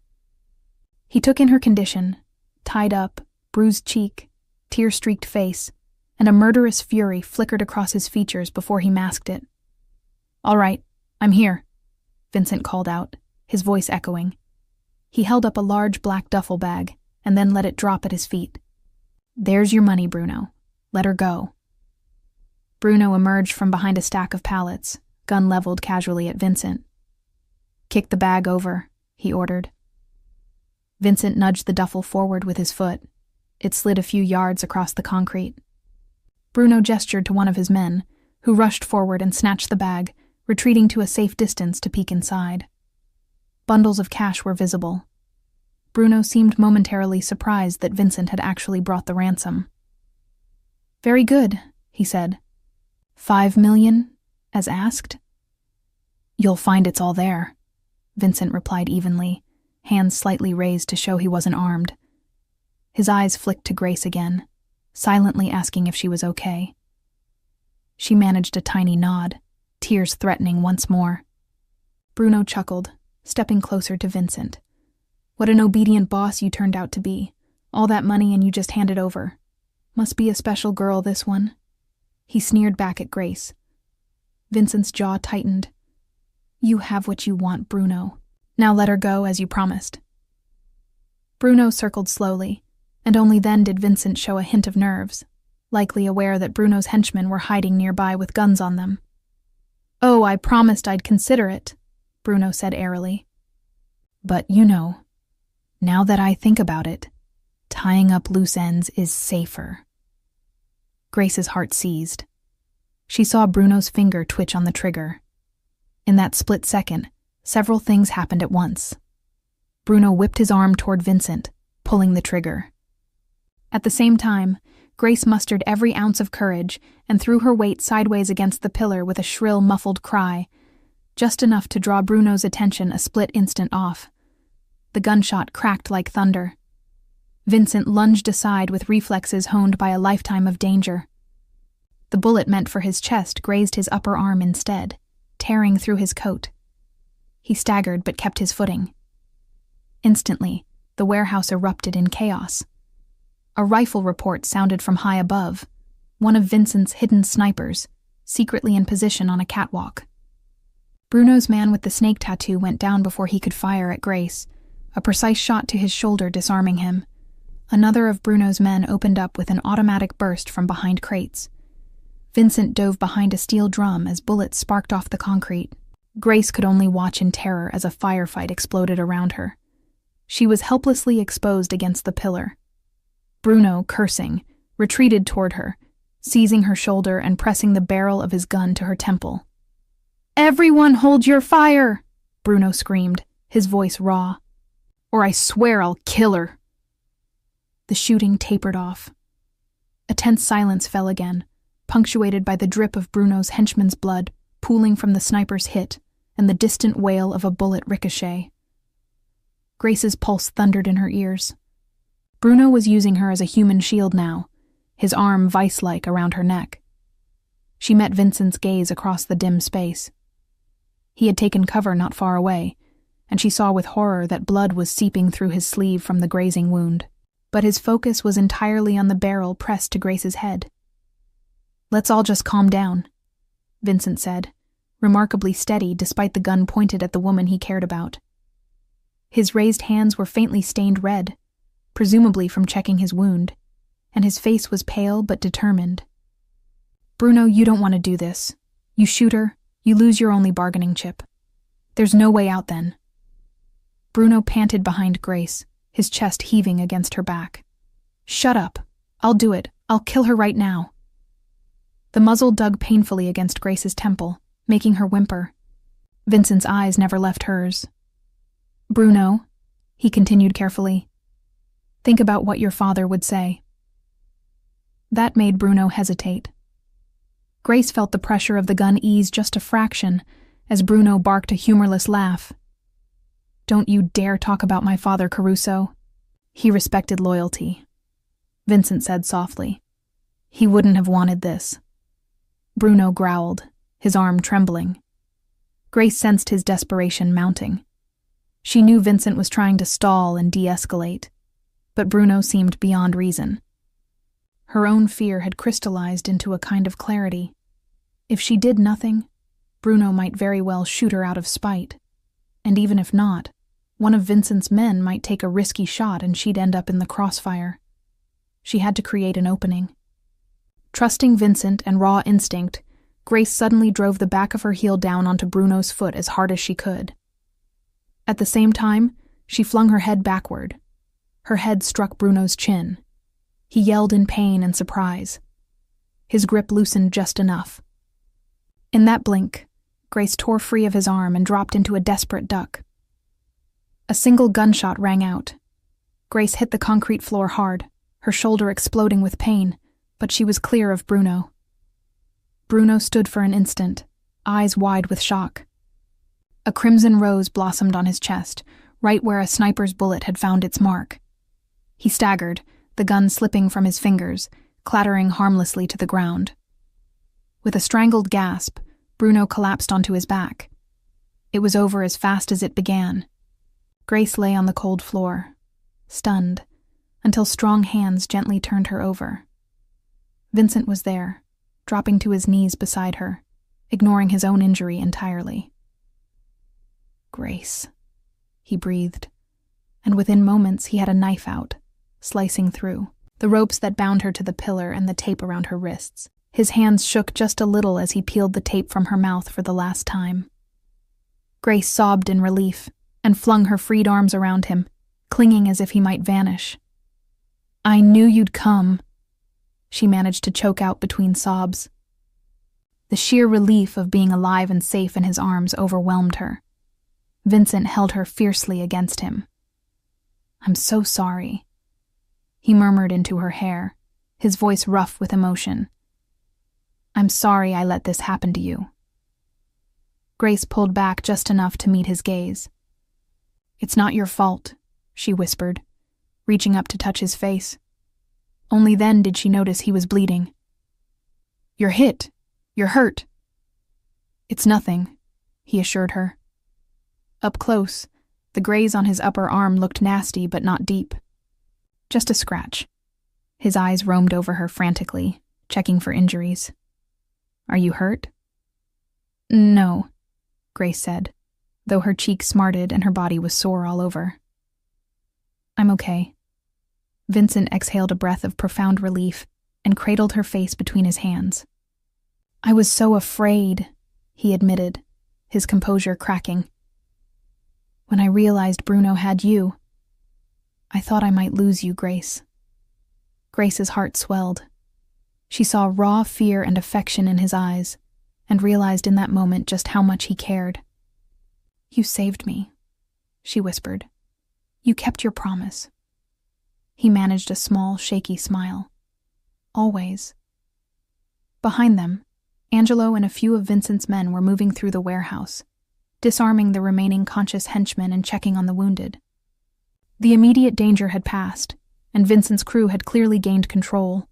He took in her condition, tied up, bruised cheek, tear-streaked face, and a murderous fury flickered across his features before he masked it. "All right, I'm here," Vincent called out, his voice echoing. He held up a large black duffel bag and then let it drop at his feet. "There's your money, Bruno. Let her go." Bruno emerged from behind a stack of pallets, gun leveled casually at Vincent. "Kick the bag over," he ordered. Vincent nudged the duffel forward with his foot. It slid a few yards across the concrete. Bruno gestured to one of his men, who rushed forward and snatched the bag, retreating to a safe distance to peek inside. Bundles of cash were visible. Bruno seemed momentarily surprised that Vincent had actually brought the ransom. Very good, he said. 5 million, as asked? You'll find it's all there, Vincent replied evenly, hands slightly raised to show he wasn't armed. His eyes flicked to Grace again, silently asking if she was okay. She managed a tiny nod, tears threatening once more. Bruno chuckled, stepping closer to Vincent. What an obedient boss you turned out to be. All that money and you just handed over. Must be a special girl, this one. He sneered back at Grace. Vincent's jaw tightened. You have what you want, Bruno. Now let her go as you promised. Bruno circled slowly, and only then did Vincent show a hint of nerves, likely aware that Bruno's henchmen were hiding nearby with guns on them. Oh, I promised I'd consider it, Bruno said airily. But now that I think about it, tying up loose ends is safer. Grace's heart seized. She saw Bruno's finger twitch on the trigger. In that split second, several things happened at once. Bruno whipped his arm toward Vincent, pulling the trigger. At the same time, Grace mustered every ounce of courage and threw her weight sideways against the pillar with a shrill, muffled cry, just enough to draw Bruno's attention a split instant off. The gunshot cracked like thunder. Vincent lunged aside with reflexes honed by a lifetime of danger. The bullet meant for his chest grazed his upper arm instead, tearing through his coat. He staggered but kept his footing. Instantly, the warehouse erupted in chaos. A rifle report sounded from high above, one of Vincent's hidden snipers, secretly in position on a catwalk. Bruno's man with the snake tattoo went down before he could fire at Grace, a precise shot to his shoulder disarming him. Another of Bruno's men opened up with an automatic burst from behind crates. Vincent dove behind a steel drum as bullets sparked off the concrete. Grace could only watch in terror as a firefight exploded around her. She was helplessly exposed against the pillar. Bruno, cursing, retreated toward her, seizing her shoulder and pressing the barrel of his gun to her temple. "Everyone hold your fire!" Bruno screamed, his voice raw. "Or I swear I'll kill her!" The shooting tapered off. A tense silence fell again, punctuated by the drip of Bruno's henchman's blood pooling from the sniper's hit and the distant wail of a bullet ricochet. Grace's pulse thundered in her ears. Bruno was using her as a human shield now, his arm vice-like around her neck. She met Vincent's gaze across the dim space. He had taken cover not far away, and she saw with horror that blood was seeping through his sleeve from the grazing wound. But his focus was entirely on the barrel pressed to Grace's head. "Let's all just calm down," Vincent said, remarkably steady despite the gun pointed at the woman he cared about. His raised hands were faintly stained red, presumably from checking his wound, and his face was pale but determined. "Bruno, you don't want to do this. You shoot her, you lose your only bargaining chip. There's no way out then." Bruno panted behind Grace, his chest heaving against her back. "Shut up. I'll do it. I'll kill her right now." The muzzle dug painfully against Grace's temple, making her whimper. Vincent's eyes never left hers. "Bruno," he continued carefully, "think about what your father would say." That made Bruno hesitate. Grace felt the pressure of the gun ease just a fraction as Bruno barked a humorless laugh. "Don't you dare talk about my father, Caruso." "He respected loyalty," Vincent said softly. "He wouldn't have wanted this." Bruno growled, his arm trembling. Grace sensed his desperation mounting. She knew Vincent was trying to stall and de-escalate, but Bruno seemed beyond reason. Her own fear had crystallized into a kind of clarity. If she did nothing, Bruno might very well shoot her out of spite. And even if not, one of Vincent's men might take a risky shot and she'd end up in the crossfire. She had to create an opening. Trusting Vincent and raw instinct, Grace suddenly drove the back of her heel down onto Bruno's foot as hard as she could. At the same time, she flung her head backward. Her head struck Bruno's chin. He yelled in pain and surprise. His grip loosened just enough. In that blink, Grace tore free of his arm and dropped into a desperate duck. A single gunshot rang out. Grace hit the concrete floor hard, her shoulder exploding with pain, but she was clear of Bruno. Bruno stood for an instant, eyes wide with shock. A crimson rose blossomed on his chest, right where a sniper's bullet had found its mark. He staggered, the gun slipping from his fingers, clattering harmlessly to the ground. With a strangled gasp, Bruno collapsed onto his back. It was over as fast as it began. Grace lay on the cold floor, stunned, until strong hands gently turned her over. Vincent was there, dropping to his knees beside her, ignoring his own injury entirely. "Grace," he breathed, and within moments he had a knife out, slicing through the ropes that bound her to the pillar and the tape around her wrists. His hands shook just a little as he peeled the tape from her mouth for the last time. Grace sobbed in relief and flung her freed arms around him, clinging as if he might vanish. "I knew you'd come," she managed to choke out between sobs. The sheer relief of being alive and safe in his arms overwhelmed her. Vincent held her fiercely against him. "I'm so sorry," he murmured into her hair, his voice rough with emotion. "I'm sorry I let this happen to you." Grace pulled back just enough to meet his gaze. "It's not your fault," she whispered, reaching up to touch his face. Only then did she notice he was bleeding. "You're hit. You're hurt." "It's nothing," he assured her. Up close, the graze on his upper arm looked nasty but not deep. "Just a scratch." His eyes roamed over her frantically, checking for injuries. "Are you hurt?" "No," Grace said, though her cheek smarted and her body was sore all over. "I'm okay." Vincent exhaled a breath of profound relief and cradled her face between his hands. "I was so afraid," he admitted, his composure cracking. "When I realized Bruno had you, I thought I might lose you, Grace." Grace's heart swelled. She saw raw fear and affection in his eyes, and realized in that moment just how much he cared. "You saved me," she whispered. "You kept your promise." He managed a small, shaky smile. "Always." Behind them, Angelo and a few of Vincent's men were moving through the warehouse, disarming the remaining conscious henchmen and checking on the wounded. The immediate danger had passed, and Vincent's crew had clearly gained control.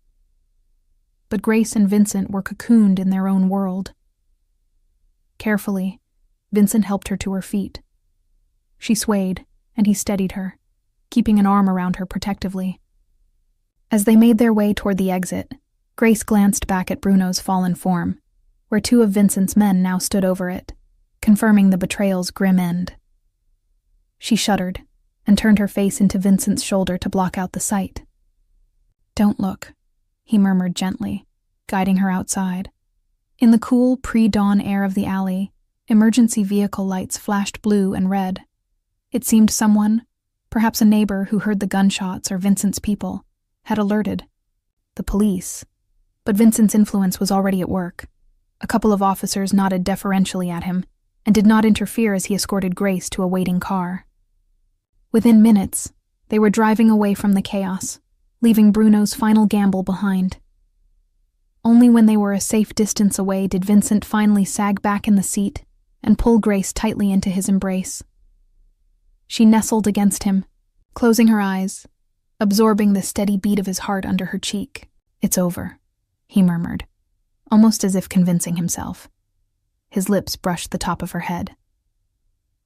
But Grace and Vincent were cocooned in their own world. Carefully, Vincent helped her to her feet. She swayed, and he steadied her, keeping an arm around her protectively. As they made their way toward the exit, Grace glanced back at Bruno's fallen form, where two of Vincent's men now stood over it, confirming the betrayal's grim end. She shuddered and turned her face into Vincent's shoulder to block out the sight. "Don't look," he murmured gently, guiding her outside. In the cool, pre-dawn air of the alley, emergency vehicle lights flashed blue and red. It seemed someone, perhaps a neighbor who heard the gunshots or Vincent's people, had alerted. The police. But Vincent's influence was already at work. A couple of officers nodded deferentially at him and did not interfere as he escorted Grace to a waiting car. Within minutes, they were driving away from the chaos, leaving Bruno's final gamble behind. Only when they were a safe distance away did Vincent finally sag back in the seat and pull Grace tightly into his embrace. She nestled against him, closing her eyes, absorbing the steady beat of his heart under her cheek. "It's over," he murmured, almost as if convincing himself. His lips brushed the top of her head.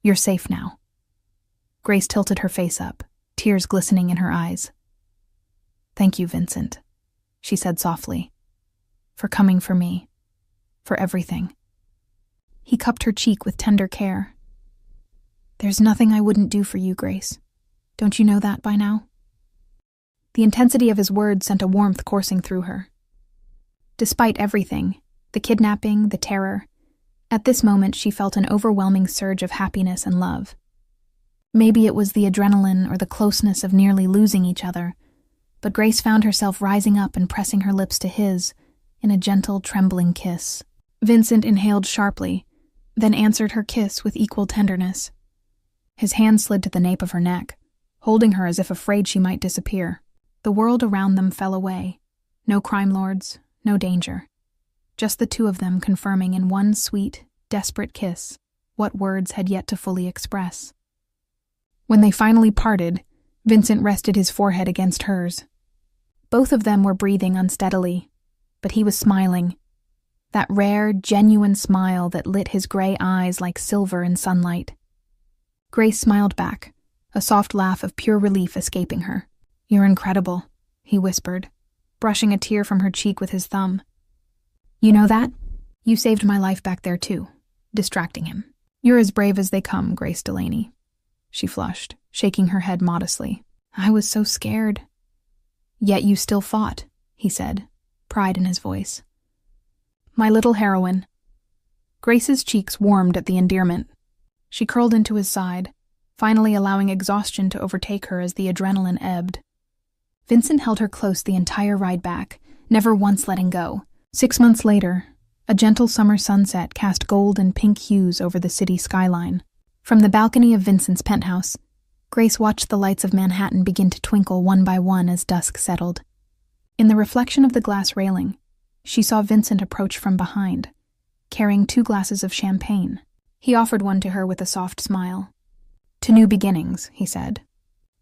"You're safe now." Grace tilted her face up, tears glistening in her eyes. "Thank you, Vincent," she said softly, "for coming for me, for everything." He cupped her cheek with tender care. "There's nothing I wouldn't do for you, Grace. Don't you know that by now?" The intensity of his words sent a warmth coursing through her. Despite everything, the kidnapping, the terror, at this moment she felt an overwhelming surge of happiness and love. Maybe it was the adrenaline or the closeness of nearly losing each other, but Grace found herself rising up and pressing her lips to his in a gentle, trembling kiss. Vincent inhaled sharply, then answered her kiss with equal tenderness. His hand slid to the nape of her neck, holding her as if afraid she might disappear. The world around them fell away, No crime lords, no danger. Just the two of them confirming in one sweet, desperate kiss what words had yet to fully express. When they finally parted, Vincent rested his forehead against hers. Both of them were breathing unsteadily, but he was smiling. That rare, genuine smile that lit his gray eyes like silver in sunlight. Grace smiled back, a soft laugh of pure relief escaping her. "You're incredible," he whispered, brushing a tear from her cheek with his thumb. "You know that? You saved my life back there too," distracting him. "You're as brave as they come, Grace Delaney." She flushed, shaking her head modestly. "I was so scared." "Yet you still fought," he said, pride in his voice. "My little heroine." Grace's cheeks warmed at the endearment. She curled into his side, finally allowing exhaustion to overtake her as the adrenaline ebbed. Vincent held her close the entire ride back, never once letting go. 6 months later, a gentle summer sunset cast gold and pink hues over the city skyline. From the balcony of Vincent's penthouse, Grace watched the lights of Manhattan begin to twinkle one by one as dusk settled. In the reflection of the glass railing, she saw Vincent approach from behind, carrying 2 glasses of champagne. He offered one to her with a soft smile. "To new beginnings," he said.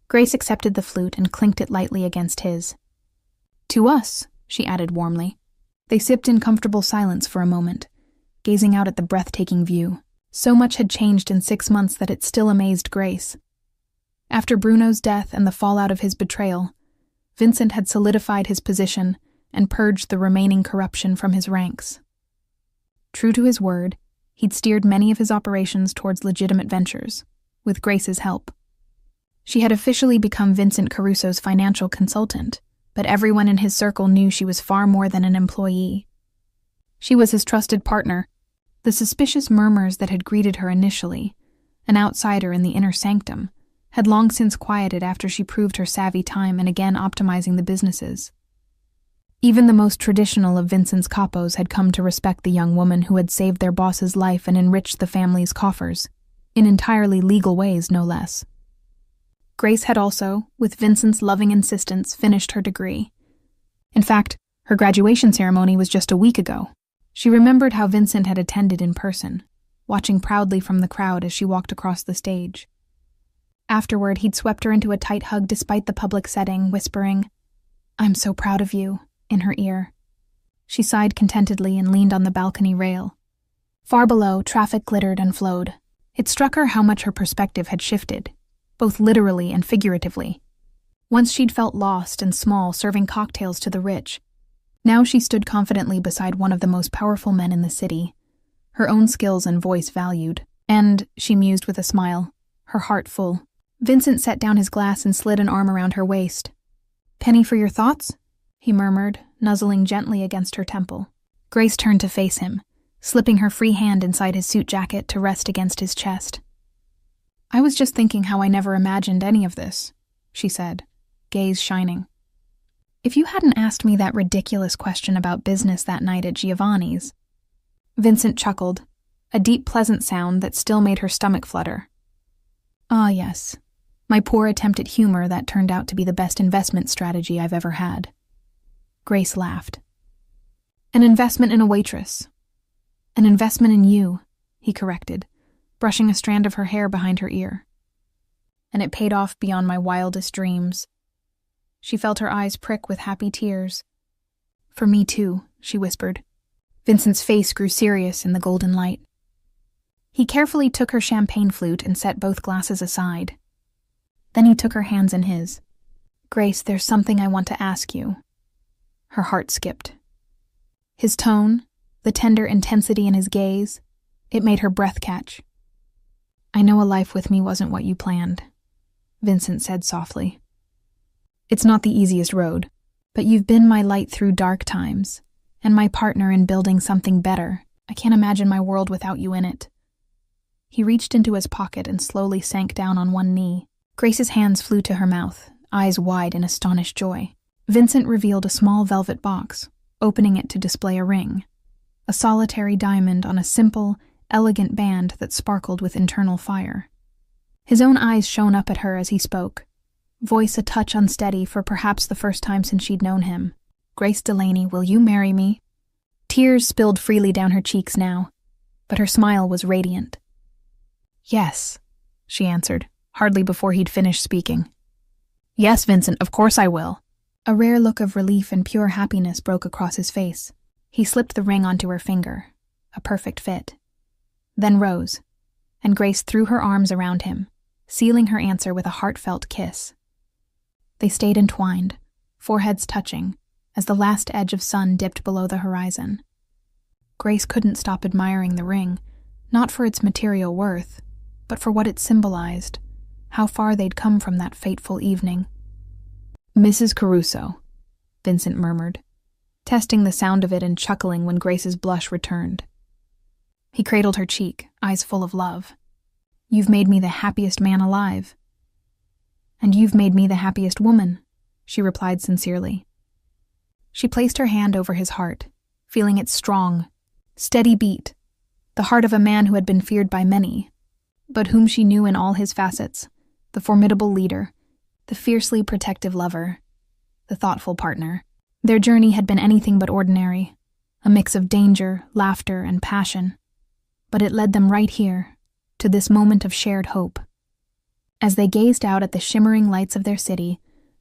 Grace accepted the flute and clinked it lightly against his. "To us," she added warmly. They sipped in comfortable silence for a moment, gazing out at the breathtaking view. So much had changed in 6 months that it still amazed Grace. After Bruno's death and the fallout of his betrayal, Vincent had solidified his position and purged the remaining corruption from his ranks. True to his word, he'd steered many of his operations towards legitimate ventures, with Grace's help. She had officially become Vincent Caruso's financial consultant, but everyone in his circle knew she was far more than an employee. She was his trusted partner. The suspicious murmurs that had greeted her initially, an outsider in the inner sanctum, had long since quieted after she proved her savvy time and again optimizing the businesses. Even the most traditional of Vincent's capos had come to respect the young woman who had saved their boss's life and enriched the family's coffers, in entirely legal ways, no less. Grace had also, with Vincent's loving insistence, finished her degree. In fact, her graduation ceremony was just a week ago. She remembered how Vincent had attended in person, watching proudly from the crowd as she walked across the stage. Afterward, he'd swept her into a tight hug despite the public setting, whispering, "I'm so proud of you," in her ear. She sighed contentedly and leaned on the balcony rail. Far below, traffic glittered and flowed. It struck her how much her perspective had shifted, both literally and figuratively. Once she'd felt lost and small, serving cocktails to the rich. Now she stood confidently beside one of the most powerful men in the city, her own skills and voice valued. And, she mused with a smile, her heart full. Vincent set down his glass and slid an arm around her waist. "Penny for your thoughts?" he murmured, nuzzling gently against her temple. Grace turned to face him, slipping her free hand inside his suit jacket to rest against his chest. "I was just thinking how I never imagined any of this," she said, gaze shining. "If you hadn't asked me that ridiculous question about business that night at Giovanni's." Vincent chuckled, a deep, pleasant sound that still made her stomach flutter. "Ah, yes. My poor attempt at humor that turned out to be the best investment strategy I've ever had." Grace laughed. "An investment in a waitress." "An investment in you," he corrected, brushing a strand of her hair behind her ear. "And it paid off beyond my wildest dreams." She felt her eyes prick with happy tears. "For me too," she whispered. Vincent's face grew serious in the golden light. He carefully took her champagne flute and set both glasses aside. Then he took her hands in his. "Grace, there's something I want to ask you." Her heart skipped. His tone, the tender intensity in his gaze, it made her breath catch. "I know a life with me wasn't what you planned," Vincent said softly. "It's not the easiest road, but you've been my light through dark times, and my partner in building something better. I can't imagine my world without you in it." He reached into his pocket and slowly sank down on one knee. Grace's hands flew to her mouth, eyes wide in astonished joy. Vincent revealed a small velvet box, opening it to display a ring. A solitary diamond on a simple, elegant band that sparkled with internal fire. His own eyes shone up at her as he spoke, voice a touch unsteady for perhaps the first time since she'd known him. Grace Delaney, will you marry me?" Tears spilled freely down her cheeks now, but her smile was radiant. "Yes," she answered, hardly before he'd finished speaking. "Yes, Vincent, of course I will." A rare look of relief and pure happiness broke across his face. He slipped the ring onto her finger, a perfect fit, then rose, and Grace threw her arms around him, sealing her answer with a heartfelt kiss. They stayed entwined, foreheads touching, as the last edge of sun dipped below the horizon. Grace couldn't stop admiring the ring, not for its material worth, but for what it symbolized, how far they'd come from that fateful evening. "Mrs. Caruso," Vincent murmured, testing the sound of it and chuckling when Grace's blush returned. He cradled her cheek, eyes full of love. "You've made me the happiest man alive." "And you've made me the happiest woman," she replied sincerely. She placed her hand over his heart, feeling its strong, steady beat, the heart of a man who had been feared by many, but whom she knew in all his facets, the formidable leader, the fiercely protective lover, the thoughtful partner. Their journey had been anything but ordinary, a mix of danger, laughter, and passion, but it led them right here, to this moment of shared hope. As they gazed out at the shimmering lights of their city,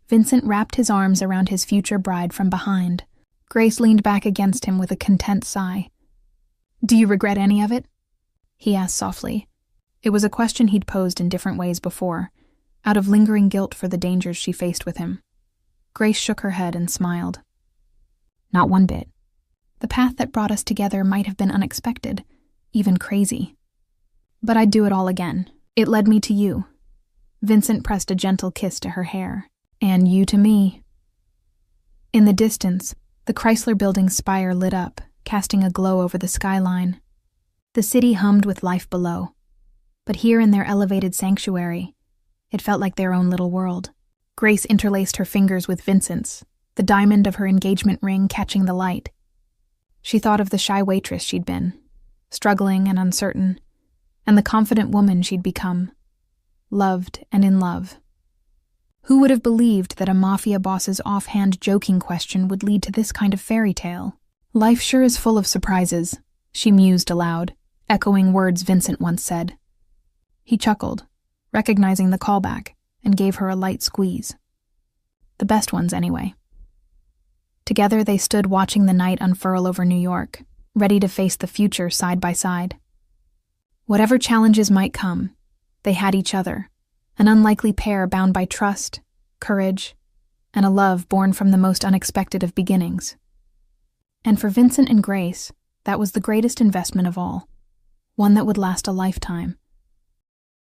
Vincent wrapped his arms around his future bride from behind. Grace leaned back against him with a content sigh. "Do you regret any of it?" he asked softly. It was a question he'd posed in different ways before, out of lingering guilt for the dangers she faced with him. Grace shook her head and smiled. "Not one bit. The path that brought us together might have been unexpected, even crazy. But I'd do it all again. It led me to you." Vincent pressed a gentle kiss to her hair. "And you to me." In the distance, the Chrysler Building's spire lit up, casting a glow over the skyline. The city hummed with life below, but here in their elevated sanctuary, it felt like their own little world. Grace interlaced her fingers with Vincent's, the diamond of her engagement ring catching the light. She thought of the shy waitress she'd been, struggling and uncertain, and the confident woman she'd become, loved and in love. Who would have believed that a mafia boss's offhand joking question would lead to this kind of fairy tale? "Life sure is full of surprises," she mused aloud, echoing words Vincent once said. He chuckled, recognizing the callback, and gave her a light squeeze. The best ones, anyway. Together they stood watching the night unfurl over New York, ready to face the future side by side. Whatever challenges might come, they had each other, an unlikely pair bound by trust, courage, and a love born from the most unexpected of beginnings. And for Vincent and Grace, that was the greatest investment of all, one that would last a lifetime.